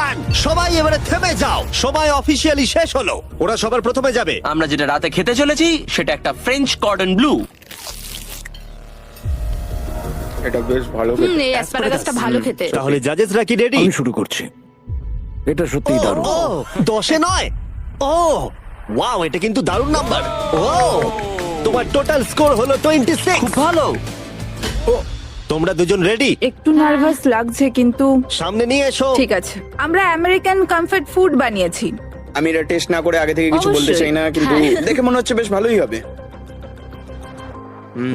1, সবাই এবারে থেমে যাও। সময় অফিসিয়ালি শেষ হলো। ওরা সবার প্রথমে যাবে। আমরা যেটা রাতে খেতে চলেছি সেটা একটা ফ্রেঞ্চ কর্ডন ব্লু। এটা বেশ ভালো। এই অ্যাসপারাগাসটা ভালো খেতে। তাহলে জাজেসরা কি রেডি? শুরু করছি। এটা সত্যিই দারুণ। ও 10-এ নয়। ও ওয়াও, এটা কিন্তু দারুণ নাম্বার। ও তোমার টোটাল স্কোর হলো 26। খুব ভালো। তোমরা দুজন রেডি? একটু নার্ভাস লাগছে, কিন্তু সামনে নিয়ে এসো। ঠিক আছে। আমরা আমেরিকান কমফর্ট ফুড বানিয়েছি। আমি এটা টেস্ট না করে আগে থেকে কিছু বলতে অবশ্যই। চাই না, কিন্তু হ্যাঁ। দেখে মনে হচ্ছে বেশ ভালোই হবে।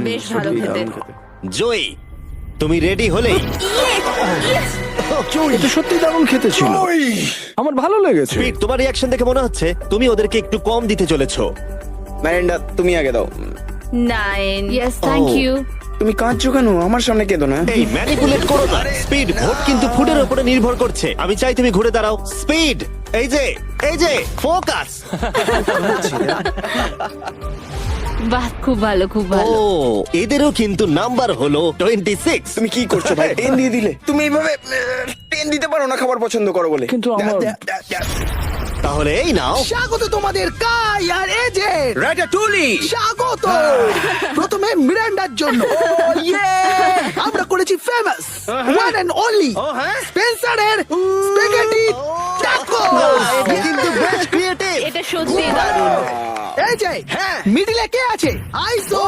বেশ ভালো খেতে। জয়ী, তুমি রেডি হলেই এটা সত্যি দারুণ খেতে ছিল। আমার ভালো লেগেছে। স্পিড, তোমার রিঅ্যাকশন দেখে মনে হচ্ছে তুমি ওদেরকে একটু কম দিতে চলেছো। ম্যারেন্ডা, তুমি আগে দাও। 9। Yes, thank you. তুমি কাঁদছো কেন? আমার সামনে কেঁদো না। এই ম্যানিপুলেট করো না। স্পিড, ভোট কিন্তু ফুডের উপরে নির্ভর করছে। আমি চাই তুমি ঘুরে দাঁড়াও। স্পিড, এই যে ফোকাস। বাহ, খুব ভালো, খুব ও ভালো। এদেরও কিন্তু নাম্বার হলো 26। তুমি কি করছো ভাই? 10 দিয়ে দিলে। তুমি এইভাবে 10 দিতে পারো না খাবার পছন্দ করো বলে। কিন্তু আমার তাহলে এই নাও। স্বাগত তোমাদের কাই আর এজে। রাটাটুলি। স্বাগত। প্রথমে মিরান্ডার জন্য আমরা করেছি ফেমাস ওয়ান এন্ড অনলি স্পেন্সারের স্পেগেটি ট্যাকোস। এটা কিন্তু বেশ ক্রিয়েটিভ। এটা সত্যি দারুণ। এই যে মিডিলে কে আছে? আইসো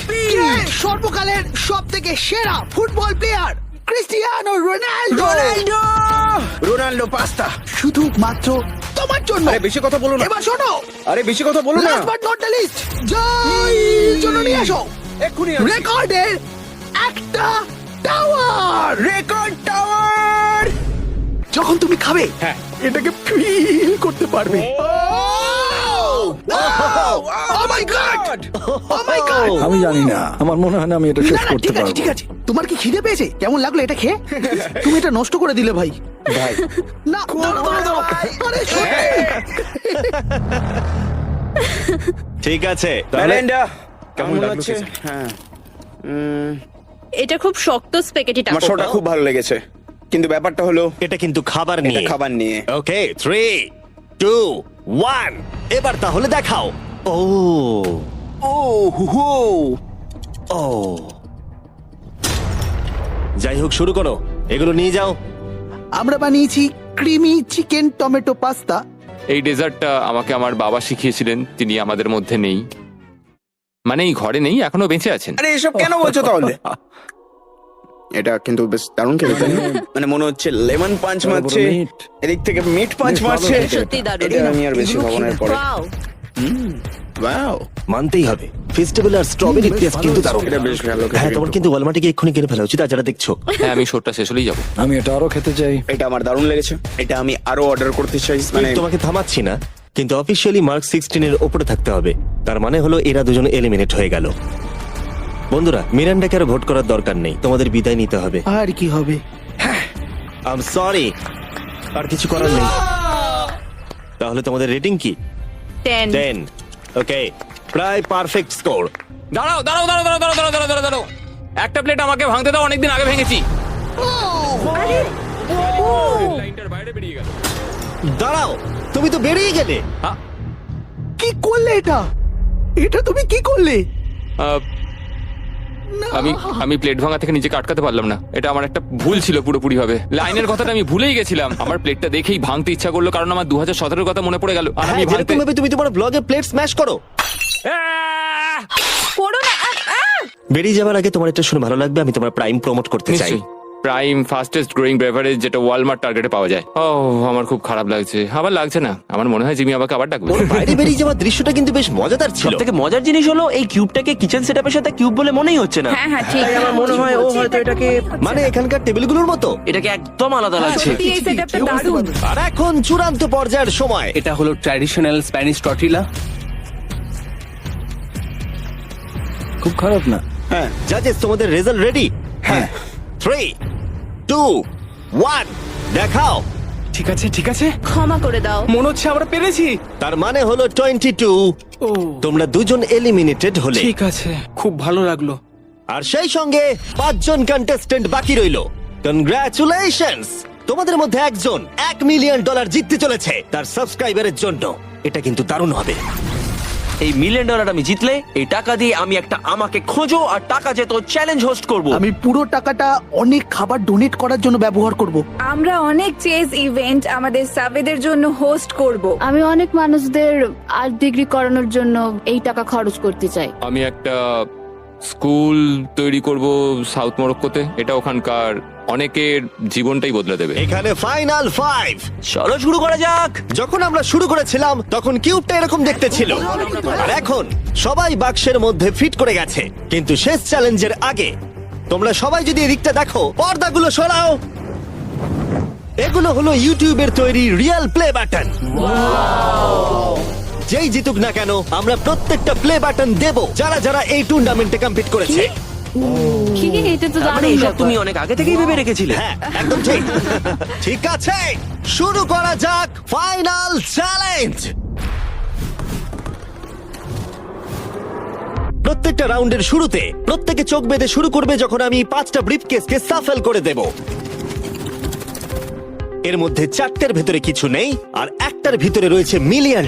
স্পিড, সর্বকালের সবথেকে সেরা football player Cristiano Ronaldo Ronaldo pasta. শুধুমাত্র তোমার জন্য। আরে বেশি কথা বলো না। এবার শোনো, আরে বেশি কথা বলো না। Last but not the least, Joy জন্য নিয়ে আসো এক্ষুনি রেকর্ডের একটা টাওয়ার। Record tower. যখন তুমি খাবে হ্যাঁ। এটাকে ফিল করতে পারবে। Oh my God! Oh my God! আমি জানি না, আমার মনে হয় না আমি এটা না, না, ঠিক আছে, ঠিক আছে। তোমার কি খিদে পেয়েছে? কেমন লাগলো এটা খেয়ে? তুমি এটা নষ্ট করে দিলে ভাই। ভাই না, দাঁড়াও। আরে সত্যি। ঠিক আছে, ম্যালেন্ডা কেমন কেমন লাগছে? লাগছে? হ্যাঁ, এটা খুব শক্ত স্পেগেটি আমার শোটা খুব ভালো লেগেছে, কিন্তু ব্যাপারটা হলো এটা কিন্তু খাবার এটা নিয়ে। খাবার নিয়ে। ওকে 3, 2, 1 এবার তাহলে দেখাও। ও ও হো ও যাই হোক, শুরু করো, এগুলো নিয়ে যাও। আমরা বানিয়েছি ক্রিমি চিকেন টমেটো পাস্তা। এই ডেজার্টটা আমাকে আমার বাবা শিখিয়েছিলেন, তিনি আমাদের মধ্যে নেই, মানে এই ঘরে নেই, এখনো বেঁচে আছেন। আরে এসব কেন বলছো তাহলে? এটা কিন্তু বেশ দারুণ খেতে, তাই না? মানে মনে হচ্ছে লেমন পাঞ্চ মারছে, এদিক থেকে মিট পাঞ্চ মারছে। সত্যি দারুণ। এটা আমি আর বেশি খাবো না এরপরে। ওয়াও, ওয়াও, মানতেই হবে, ফেস্টিভ্যাল আর স্ট্রবেরি টেস্ট কিন্তু দারুণ। এটা বেশ ভালো খেতে হ্যাঁ, তোমার কিন্তু। কিন্তু ওয়ালমার্টে গিয়ে এক্ষুনি কিনে ফেলা উচিত। আর যারা দেখছো, হ্যাঁ, আমি শোটা শেষ হলেই যাবো। আমি এটা আরো খেতে চাই। এটা আমার দারুণ লেগেছে, এটা আমি আরো অর্ডার করতে চাই। মানে তোমাকে থামাচ্ছি না, কিন্তু অফিসিয়ালি মার্ক 16 এর উপরে থাকতে হবে। তার মানে হলো এরা দুজন এলিমিনেট হয়ে গেল। বন্ধুরা, মিরান্ডাকে আর ভোট করার দরকার নেই, তোমাদের বিদায় নিতে হবে। আর কি হবে? আই এম সরি, আর কিছু করার নেই। তাহলে তোমাদের রেটিং কি? 10। 10। ওকে, প্রায় পারফেক্ট স্কোর। দাঁড়াও দাঁড়াও দাঁড়াও দাঁড়াও দাঁড়াও দাঁড়াও দাঁড়াও দাঁড়াও, একটা প্লেট আমাকে ভাঙতে দাও, অনেকদিন আগে ভেঙেছি। লাইনটার বাইরে বেরিয়ে গেল। দাঁড়াও, তুমি তো বেরিয়ে গেলে। কি করলে এটা? এটা তুমি কি করলে? আহ, আমি প্লেট ভাঙা থেকে নিজেকে আটকাতে পারলাম না। এটা আমার একটা ভুল ছিল পুরোপুরি ভাবে। লাইনের কথাটা আমি ভুলেই গেছিলাম। আমার প্লেটটা দেখেই ভাঙতে ইচ্ছা করলো, কারণ আমার 2017 কথা মনে পড়ে গেল। আর আমি হ্যাঁ, ভাঙতে যেরকম ভাবে তুমি তোমার ব্লগে প্লেট স্ম্যাশ করো। আহ! করো না। বেরিয়ে যাওয়ার আগে তোমার এটা শুনে ভালো লাগবে, আমি তোমার প্রাইম প্রমোট করতে চাই। নিশ্চয়ই। প্রাইম ফাস্টেস্ট গ্রোয়িং বেভারেজ, যেটা ওয়ালমার্ট টার্গেটে পাওয়া যায়। ও, আমার খুব খারাপ লাগছে। আবার লাগছে না, আমার মনে হয় জিমি আমাকে আবার ডাকবে। ওর বাইরে বেরিয়ে যাওয়ার দৃশ্যটা কিন্তু বেশ মজাদার ছিল। সব থেকে মজার জিনিস হলো এই কিউবটাকে কিচেন সেটআপের সাথে কিউব বলে মনেই হচ্ছে না। হ্যাঁ হ্যাঁ ঠিক। তাই আমার মনে হয় ও হয়তো এটাকে মানে এখানকার টেবিলগুলোর মতো। এটাকে একদম আলাদা লাগছে। সত্যি এই সেটআপটা দারুণ। আর এখন চূড়ান্ত পর্যায়ের সময়। এটা হলো ট্র্যাডিশনাল স্প্যানিশ টর্টিলা। খুব খারাপ না। হ্যাঁ, জাজেস, তোমাদের রেজাল্ট রেডি? হ্যাঁ। 3, 2, 1 দেখাও। ঠিক আছে, ঠিক আছে, ক্ষমা করে দাও। মনে হচ্ছে আমরা পেরেছি। তার মানে হলো 22। তোমরা দুজন এলিমিনেটেড হলে। ঠিক আছে, খুব ভালো লাগলো। আর সেই সঙ্গে 5 জন কন্টেস্টেন্ট বাকি রইলো। কনগ্রাচুলেশনস, তোমাদের মধ্যে একজন $1 মিলিয়ন জিততে চলেছে তার সাবস্ক্রাইবারের জন্য। এটা কিন্তু দারুণ হবে। এই $1 মিলিয়ন আমি জিতলে এই টাকা দিয়ে আমি একটা আমাকে খোঁজো আর টাকা যেত চ্যালেঞ্জ হোস্ট করব। আমি পুরো টাকাটা অনেক খাবার ডোনেট করার জন্য ব্যবহার করব। আমরা অনেক চেজ ইভেন্ট আমাদের সাবেদের জন্য হোস্ট করব। আমি অনেক মানুষদের আর্ট ডিগ্রি করানোর জন্য এই টাকা খরচ করতে চাই। আমি একটা স্কুল তৈরি করব সাউথ মরক্কোতে। এটা ওখানকার অনেকের জীবনটাই বদলে দেবে। এখানে ফাইনাল 5। চলো শুরু করা যাক। যখন আমরা শুরু করেছিলাম তখন কিউবটা এরকম দেখতে ছিল, আর এখন সবাই বাক্সের মধ্যে ফিট করে গেছে। কিন্তু শেষ চ্যালেঞ্জের আগে তোমরা সবাই যদি এদিকটা দেখো, পর্দাগুলো সরাও। এগুলো হলো ইউটিউবের তৈরি রিয়েল প্লে বাটন। যেই জিতুক না কেন, আমরা প্রত্যেকটা প্লে বাটন দেব যারা যারা এই টুর্নামেন্টে কম্পিট করেছে। কি এটা তো মানে দারুণ এসব ব্যাপার। তুমি অনেক আগে থেকেই ভেবে রেখেছিলে। হ্যাঁ, একদম ঠিক। ঠিক আছে, শুরু করা যাক ফাইনাল চ্যালেঞ্জ। প্রত্যেকটা রাউন্ডের শুরুতে প্রত্যেকে চোখ বেঁধে শুরু করবে যখন আমি 5টা ব্রিফকেসকে সাফেল করে দেব। এর মধ্যে 4টের ভেতরে কিছু নেই, আর একটার ভিতরে রয়েছে $1 মিলিয়ন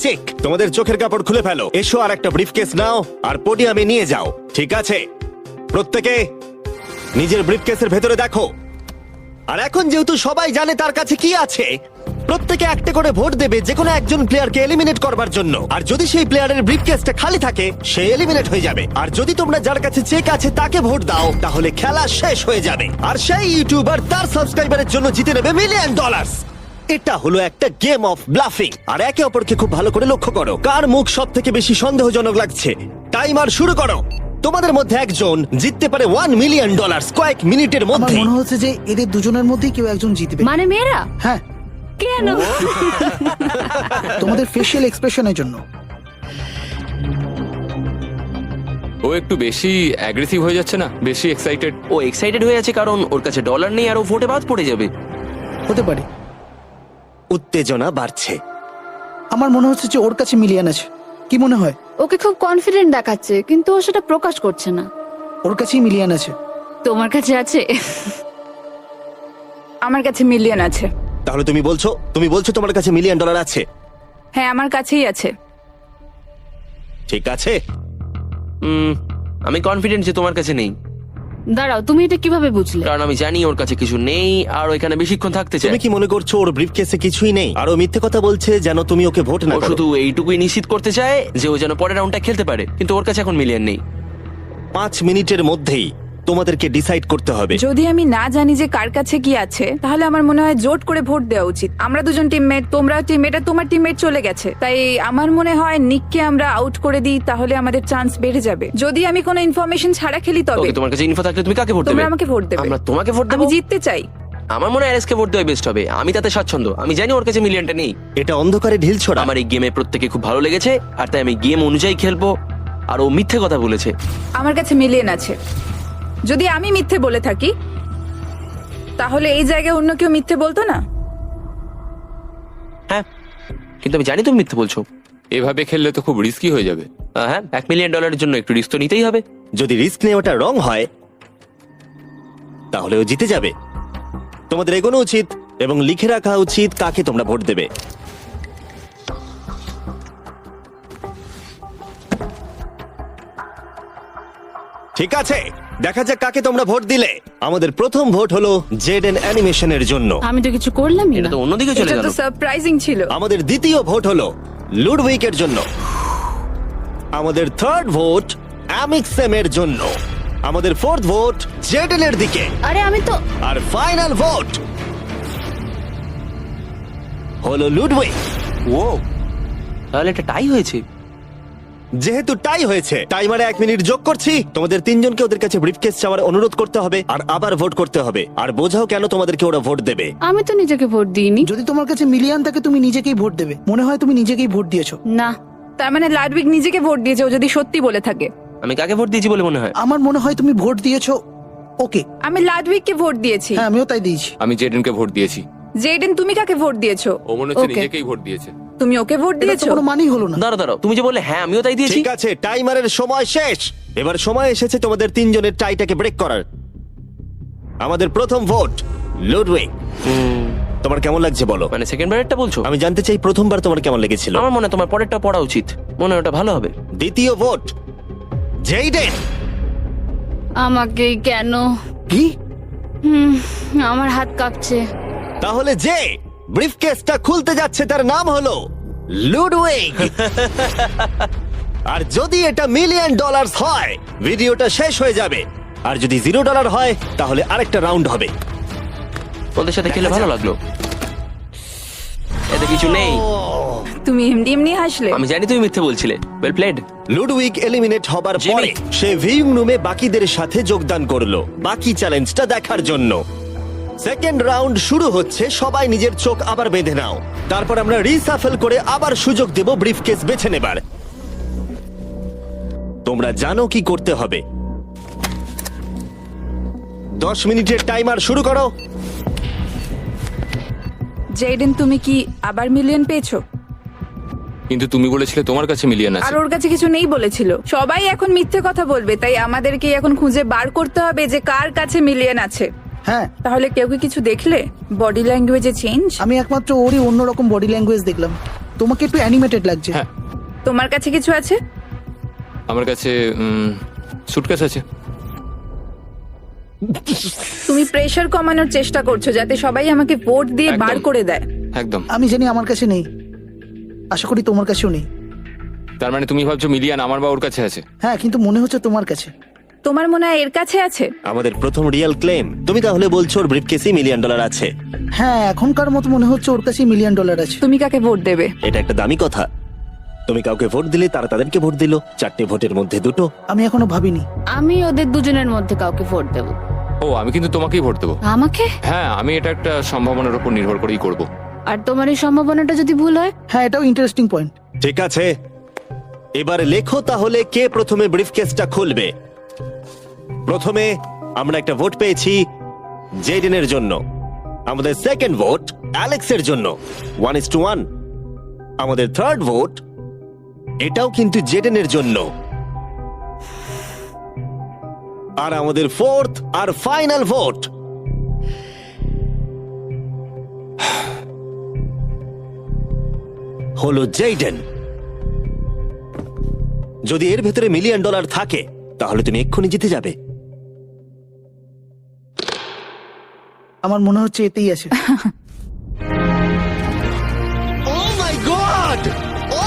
চেক। তোমাদের চোখের কাপড় খুলে ফেলো, এসো আর একটা ব্রিফকেস নাও আর পোডিয়ামে নিয়ে যাও। ঠিক আছে, প্রত্যেকে নিজের ব্রিফকেসের ভেতরে দেখো। আর এখন যেহেতু সবাই জানে তার কাছে কি আছে, প্রত্যেকে একটা করে ভোট দেবে যে কোনো একজন প্লেয়ারকে এলিমিনেট করবার জন্য। আর যদি সেই প্লেয়ারের ব্রিফকেসটা খালি থাকে সে এলিমিনেট হয়ে যাবে। আর যদি তোমরা যার কাছে চেক আছে তাকে ভোট দাও তাহলে খেলা শেষ হয়ে যাবে। আর সেই ইউটিউবার তার সাবস্ক্রাইবারের জন্য জিতে নেবে $1 মিলিয়ন। এটা হলো একটা গেম অফ ব্লাফিং। আর একে অপরকে খুব ভালো করে লক্ষ্য করো কার মুখ সব থেকে বেশি সন্দেহজনক লাগছে। টাইমার শুরু করো। তোমাদের মধ্যে একজন জিততে পারে $1 মিলিয়ন কয়েক মিনিটের আমার মধ্যে। মনে হচ্ছে যে এদের দুজনের মধ্যেই কেউ একজন জিতবে। মানে মেয়েরা হ্যাঁ, কেন? তোমাদের ফেশিয়াল এক্সপ্রেশনের জন্য। ও একটু বেশি অ্যাগ্রেসিভ হয়ে যাচ্ছে না, বেশি এক্সাইটেড। ও এক্সাইটেড হয়ে আছে কারণ ওর কাছে ডলার নেই আর ও ভোটে বাদ পড়ে যাবে। হতে পারে। উত্তেজনা বাড়ছে। আমার মনে হচ্ছে যে ওর কাছে মিলিয়ন আছে। কি মনে হয়? ওকে খুব কনফিডেন্ট দেখাচ্ছে কিন্তু ও সেটা প্রকাশ করছে না। ওর কাছেই মিলিয়ন আছে। তোমার কাছে আছে? আমার কাছে মিলিয়ন আছে। তাহলে তুমি বলছো তোমার কাছে $1 মিলিয়ন আছে? হ্যাঁ, আমার কাছেই আছে। ঠিক আছে। আমি কনফিডেন্ট যে তোমার কাছে নেই, দাঁড়াও, তুমি এটা কিভাবে বুঝলে? কারণ আমি জানি ওর কাছে কিছু নেই আর ও এখানে বেশিক্ষণ থাকতে চায়। তুমি কি মনে করছো ওর ব্রিফকেসে কিছুই নেই আর ও মিথ্যে কথা বলছে যেন তুমি ওকে ভোট না ও করো? শুধু এইটুকুই নিশ্চিত করতে চায় যে ও যেন পরের রাউন্ডটা খেলতে পারে, কিন্তু ওর কাছে এখন মিলিয়ন নেই। 5 মিনিটের মধ্যেই তোমাদেরকে ডিসাইড করতে হবে। যদি আমি না জানি যে কার কাছে কি আছে তাহলে আমার মনে হয় জোট করে ভোট দেওয়া উচিত। আমরা দুজন টিমমেট, তোমরা টিমমেট, আর তোমার টিমমেট চলে গেছে, তাই আমার মনে হয় নিককে আমরা আউট করে দিই, তাহলে আমাদের চান্স বেড়ে যাবে। যদি আমি কোনো ইনফরমেশন ছাড়া খেলি তবে। ওকে, তোমার কাছে ইনফো থাকলে তুমি কাকে ভোট দেবে? তোমরা আমাকে ভোট দেবে। আমরা তোমাকে ভোট দেব? আমি জিততে চাই। আমার মনে হয় এরএসকে ভোট দেওয়া বেস্ট হবে। আমি তাতে স্বাচ্ছন্দ্য। আমি জানি ওর কাছে মিলিয়নটা নেই। এটা অন্ধকারে ঢিল ছোড়া। আমার এই গেমে প্রত্যেকে খুব ভালো লেগেছে আর তাই আমি গেম অনুযায়ী খেলবো। আর ও মিথ্যে কথা বলেছে। আমার কাছে মিলিয়ন আছে। যদি আমি মিথ্যে বলে থাকি তাহলে এই জায়গায় অন্য কেউ মিথ্যে বলতো না। হ্যাঁ, কিন্তু আমি জানি তুমি মিথ্যে বলছো। এভাবে খেললে তো খুব রিস্কি হয়ে যাবে। হ্যাঁ, $1 মিলিয়ন জন্য একটু রিস্ক তো নিতেই হবে। যদি রিস্ক নেওয়াটা রং হয় তাহলে ও জিতে যাবে। তোমাদের এগোনো উচিত এবং লিখে রাখা উচিত কাকে তোমরা ভোট দেবে। ঠিক আছে, দেখা যাক কাকে তোমরা ভোট দিলে। আমাদের প্রথম ভোট হলো জেডেন অ্যানিমেশনের জন্য। আমি তো কিছু করলামই এটা না। তো অন্যদিকে চলে এটা গেল। তো সারপ্রাইজিং ছিল। আমাদের দ্বিতীয় ভোট হলো লুডউইকের জন্য। আমাদের থার্ড ভোট অ্যামিক্সেমের জন্য। আমাদের ফোর্থ ভোট জেডেনের দিকে। আরে আমি তো আর ফাইনাল ভোট হলো লুডউইক। ও, তাহলে এটা টাই হয়েছে। যেহেতু টাই হয়েছে টাইমারে 1 মিনিট যোগ করছি। তোমাদের তিনজনকে ওদের কাছে ব্রিফকেস চাওয়ার অনুরোধ করতে হবে আর আবার ভোট করতে হবে। আর বোঝাও কেন তোমাদেরকে ওরা ভোট দেবে। আমি তো নিজেকে ভোট দিইনি। যদি তোমার কাছে মিলিয়ন থাকে তুমি নিজেকেই ভোট দেবে। মনে হয় তুমি নিজেকেই ভোট দিয়েছো। না, তার মানে লাডউইক নিজেকে ভোট দিয়েছে, ও যদি সত্যি বলে থাকে। আমি কাকে ভোট দিয়েছি বলে মনে হয়? আমার মনে হয় তুমি ভোট দিয়েছো ওকে। আমি লাডউইককে ভোট দিয়েছি। হ্যাঁ, আমিও তাই দিয়েছি। আমি জেডেনকে ভোট দিয়েছি। জেডেন, তুমি কাকে ভোট দিয়েছো? ও মনে হচ্ছে ওকে। নিজেকেই ভোট দিয়েছে। তুমি ওকে ভোট এটা তো দিয়েছো? কোনো মানেই হলো না। দাঁড়াও, তুমি যে বললে হ্যাঁ আমিও তাই দিয়েছি। ঠিক আছে, টাইমারের সময় শেষ। এবার সময় এসেছে তোমাদের তিনজনের টাইটাকে ব্রেক করার। আমাদের প্রথম ভোট লুডউইক। তোমার কেমন লাগছে বলো? মানে সেকেন্ড বারেরটা বলছো? আমি জানতে চাই প্রথমবার তোমার কেমন লেগেছিল। আমার মনে হয় তোমার পরেরটা পড়া উচিত। মনে হয় ওটা ভালো হবে। দ্বিতীয় ভোট জেইডেন। আমাকে কেন? কি? আমার হাত কাঁপছে। তাহলে যে ব্রিফকেসটা খুলতে যাচ্ছে তার নাম হলো লুডউইক। আর যদি এটা $1 মিলিয়ন হয় ভিডিওটা শেষ হয়ে যাবে। আর যদি $0 হয় তাহলে আরেকটা রাউন্ড হবে। ওদের সাথে খেলে ভালো লাগলো। এতে কিছু নেই। তুমি এমনি এমনি হাসলে। আমি জানি তুমি মিথ্যে বলছিলে। Well played. লুডউইক এলিমিনেট হবার জিমি। পরে সে ভিউইং রুমে বাকিদের সাথে যোগদান করলো বাকি চ্যালেঞ্জটা দেখার জন্য। সেকেন্ড রাউন্ড শুরু হচ্ছে। সবাই নিজের চোখ আবার বেঁধে নাও। তারপর আমরা রিসাফেল করে আবার সুযোগ দেব ব্রিফকেস বেছে নেবার। তোমরা জানো কি করতে হবে। 10 মিনিটের টাইমার শুরু করো। জেডেন, তুমি কি আবার মিলিয়ন পেয়েছো? কিন্তু তুমি বলেছিলে তোমার কাছে মিলিয়ন আর আছে। ওর কাছে কিছু নেই বলেছিল। সবাই এখন মিথ্যে কথা বলবে, তাই আমাদেরকে এখন খুঁজে বার করতে হবে যে কার কাছে মিলিয়ন আছে। হ্যাঁ, তাহলে কেউ কি কিছু দেখলে? বডি ল্যাঙ্গুয়েজে চেঞ্জ? আমি একমাত্র ওরই অন্যরকম বডি ল্যাঙ্গুয়েজ দেখলাম। তোমাকে একটু অ্যানিমেটেড লাগছে। হ্যাঁ। তোমার কাছে কিছু আছে? আমার কাছে সুটকেস আছে। তুমি প্রেশার কমানোর চেষ্টা করছো যাতে সবাই আমাকে ভোট দিয়ে বার একদম। করে দেয়। একদম। আমি জানি আমার কাছে নেই, আশা করি তোমার কাছেও নেই। তার মানে তুমি ভাবছো মিলিয়ন আমার বা ওর কাছে আছে? হ্যাঁ, কিন্তু মনে হচ্ছে তোমার কাছে। তোমার মনে হয় এর কাছে আছে? আমাদের প্রথম রিয়েল ক্লেম। তুমি তাহলে বলছো ওর ব্রিফকেসে $1 মিলিয়ন আছে? হ্যাঁ, এখনকার মতো মনে হচ্ছে ওর কাছে $1 মিলিয়ন আছে। তুমি কাকে ভোট দেবে? এটা একটা দামি কথা। তুমি কাউকে ভোট দিলে তারা তাদেরকে ভোট দিল, 4টে ভোটের মধ্যে 2টো। আমি এখনো ভাবিনি। আমি ওদের দুজনের মধ্যে কাউকে ভোট দেব। ও, আমি কিন্তু তোমাকেই ভোট দেবো। আমাকে? হ্যাঁ, আমি এটা একটা সম্ভাবনার উপর নির্ভর করেই করব। আর তোমার এই সম্ভাবনাটা যদি ভুল হয়? হ্যাঁ, এটাও ইন্টারেস্টিং পয়েন্ট। ঠিক আছে, এবার লেখো তাহলে কে প্রথমে ব্রিফকেসটা খুলবে। প্রথমে আমরা একটা ভোট পেয়েছি জেডেনের জন্য। আমাদের সেকেন্ড ভোট অ্যালেক্সের জন্য, 1:1। আমাদের থার্ড ভোট এটাও কিন্তু জেডেনের জন্য। আর আমাদের ফোর্থ আর ফাইনাল ভোট হলো জেডেন। যদি এর ভেতরে $1 মিলিয়ন থাকে তাহলে তুমি এক্ষুনি জিতে যাবে। আমার মনে হচ্ছে এতেই আছে। ও মাই গড! ও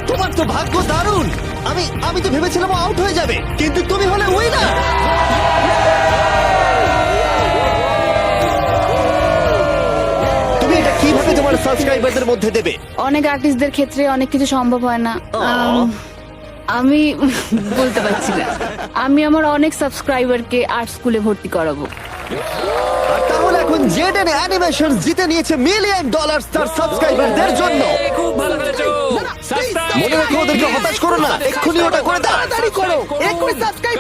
তোমার তো ভাগ্য দারুণ। আমি তো ভেবেছিলাম আউট হয়ে যাবে, কিন্তু তুমি হলে উইনার। তুমি এটা কিভাবে তোমার সাবস্ক্রাইবারদের মধ্যে দেবে? অনেক আর্টিস্টদের ক্ষেত্রে অনেক কিছু সম্ভব হয় না। আমি বলতে পারছি না। আমি আমার অনেক সাবস্ক্রাইবারকে আর্ট স্কুলে ভর্তি করাবো। আর তাহলে এখন জেডেন অ্যানিমেশন জিতে নিয়েছে $1 মিলিয়ন তার সাবস্ক্রাইবারদের জন্য। খুব ভালো খেলেছো। মনে রাখো, ওদেরকে হতাশ করো না, এক্ষুনি ওটা করে দাও। তাড়াতাড়ি করো, এক্ষুনি সাবস্ক্রাইব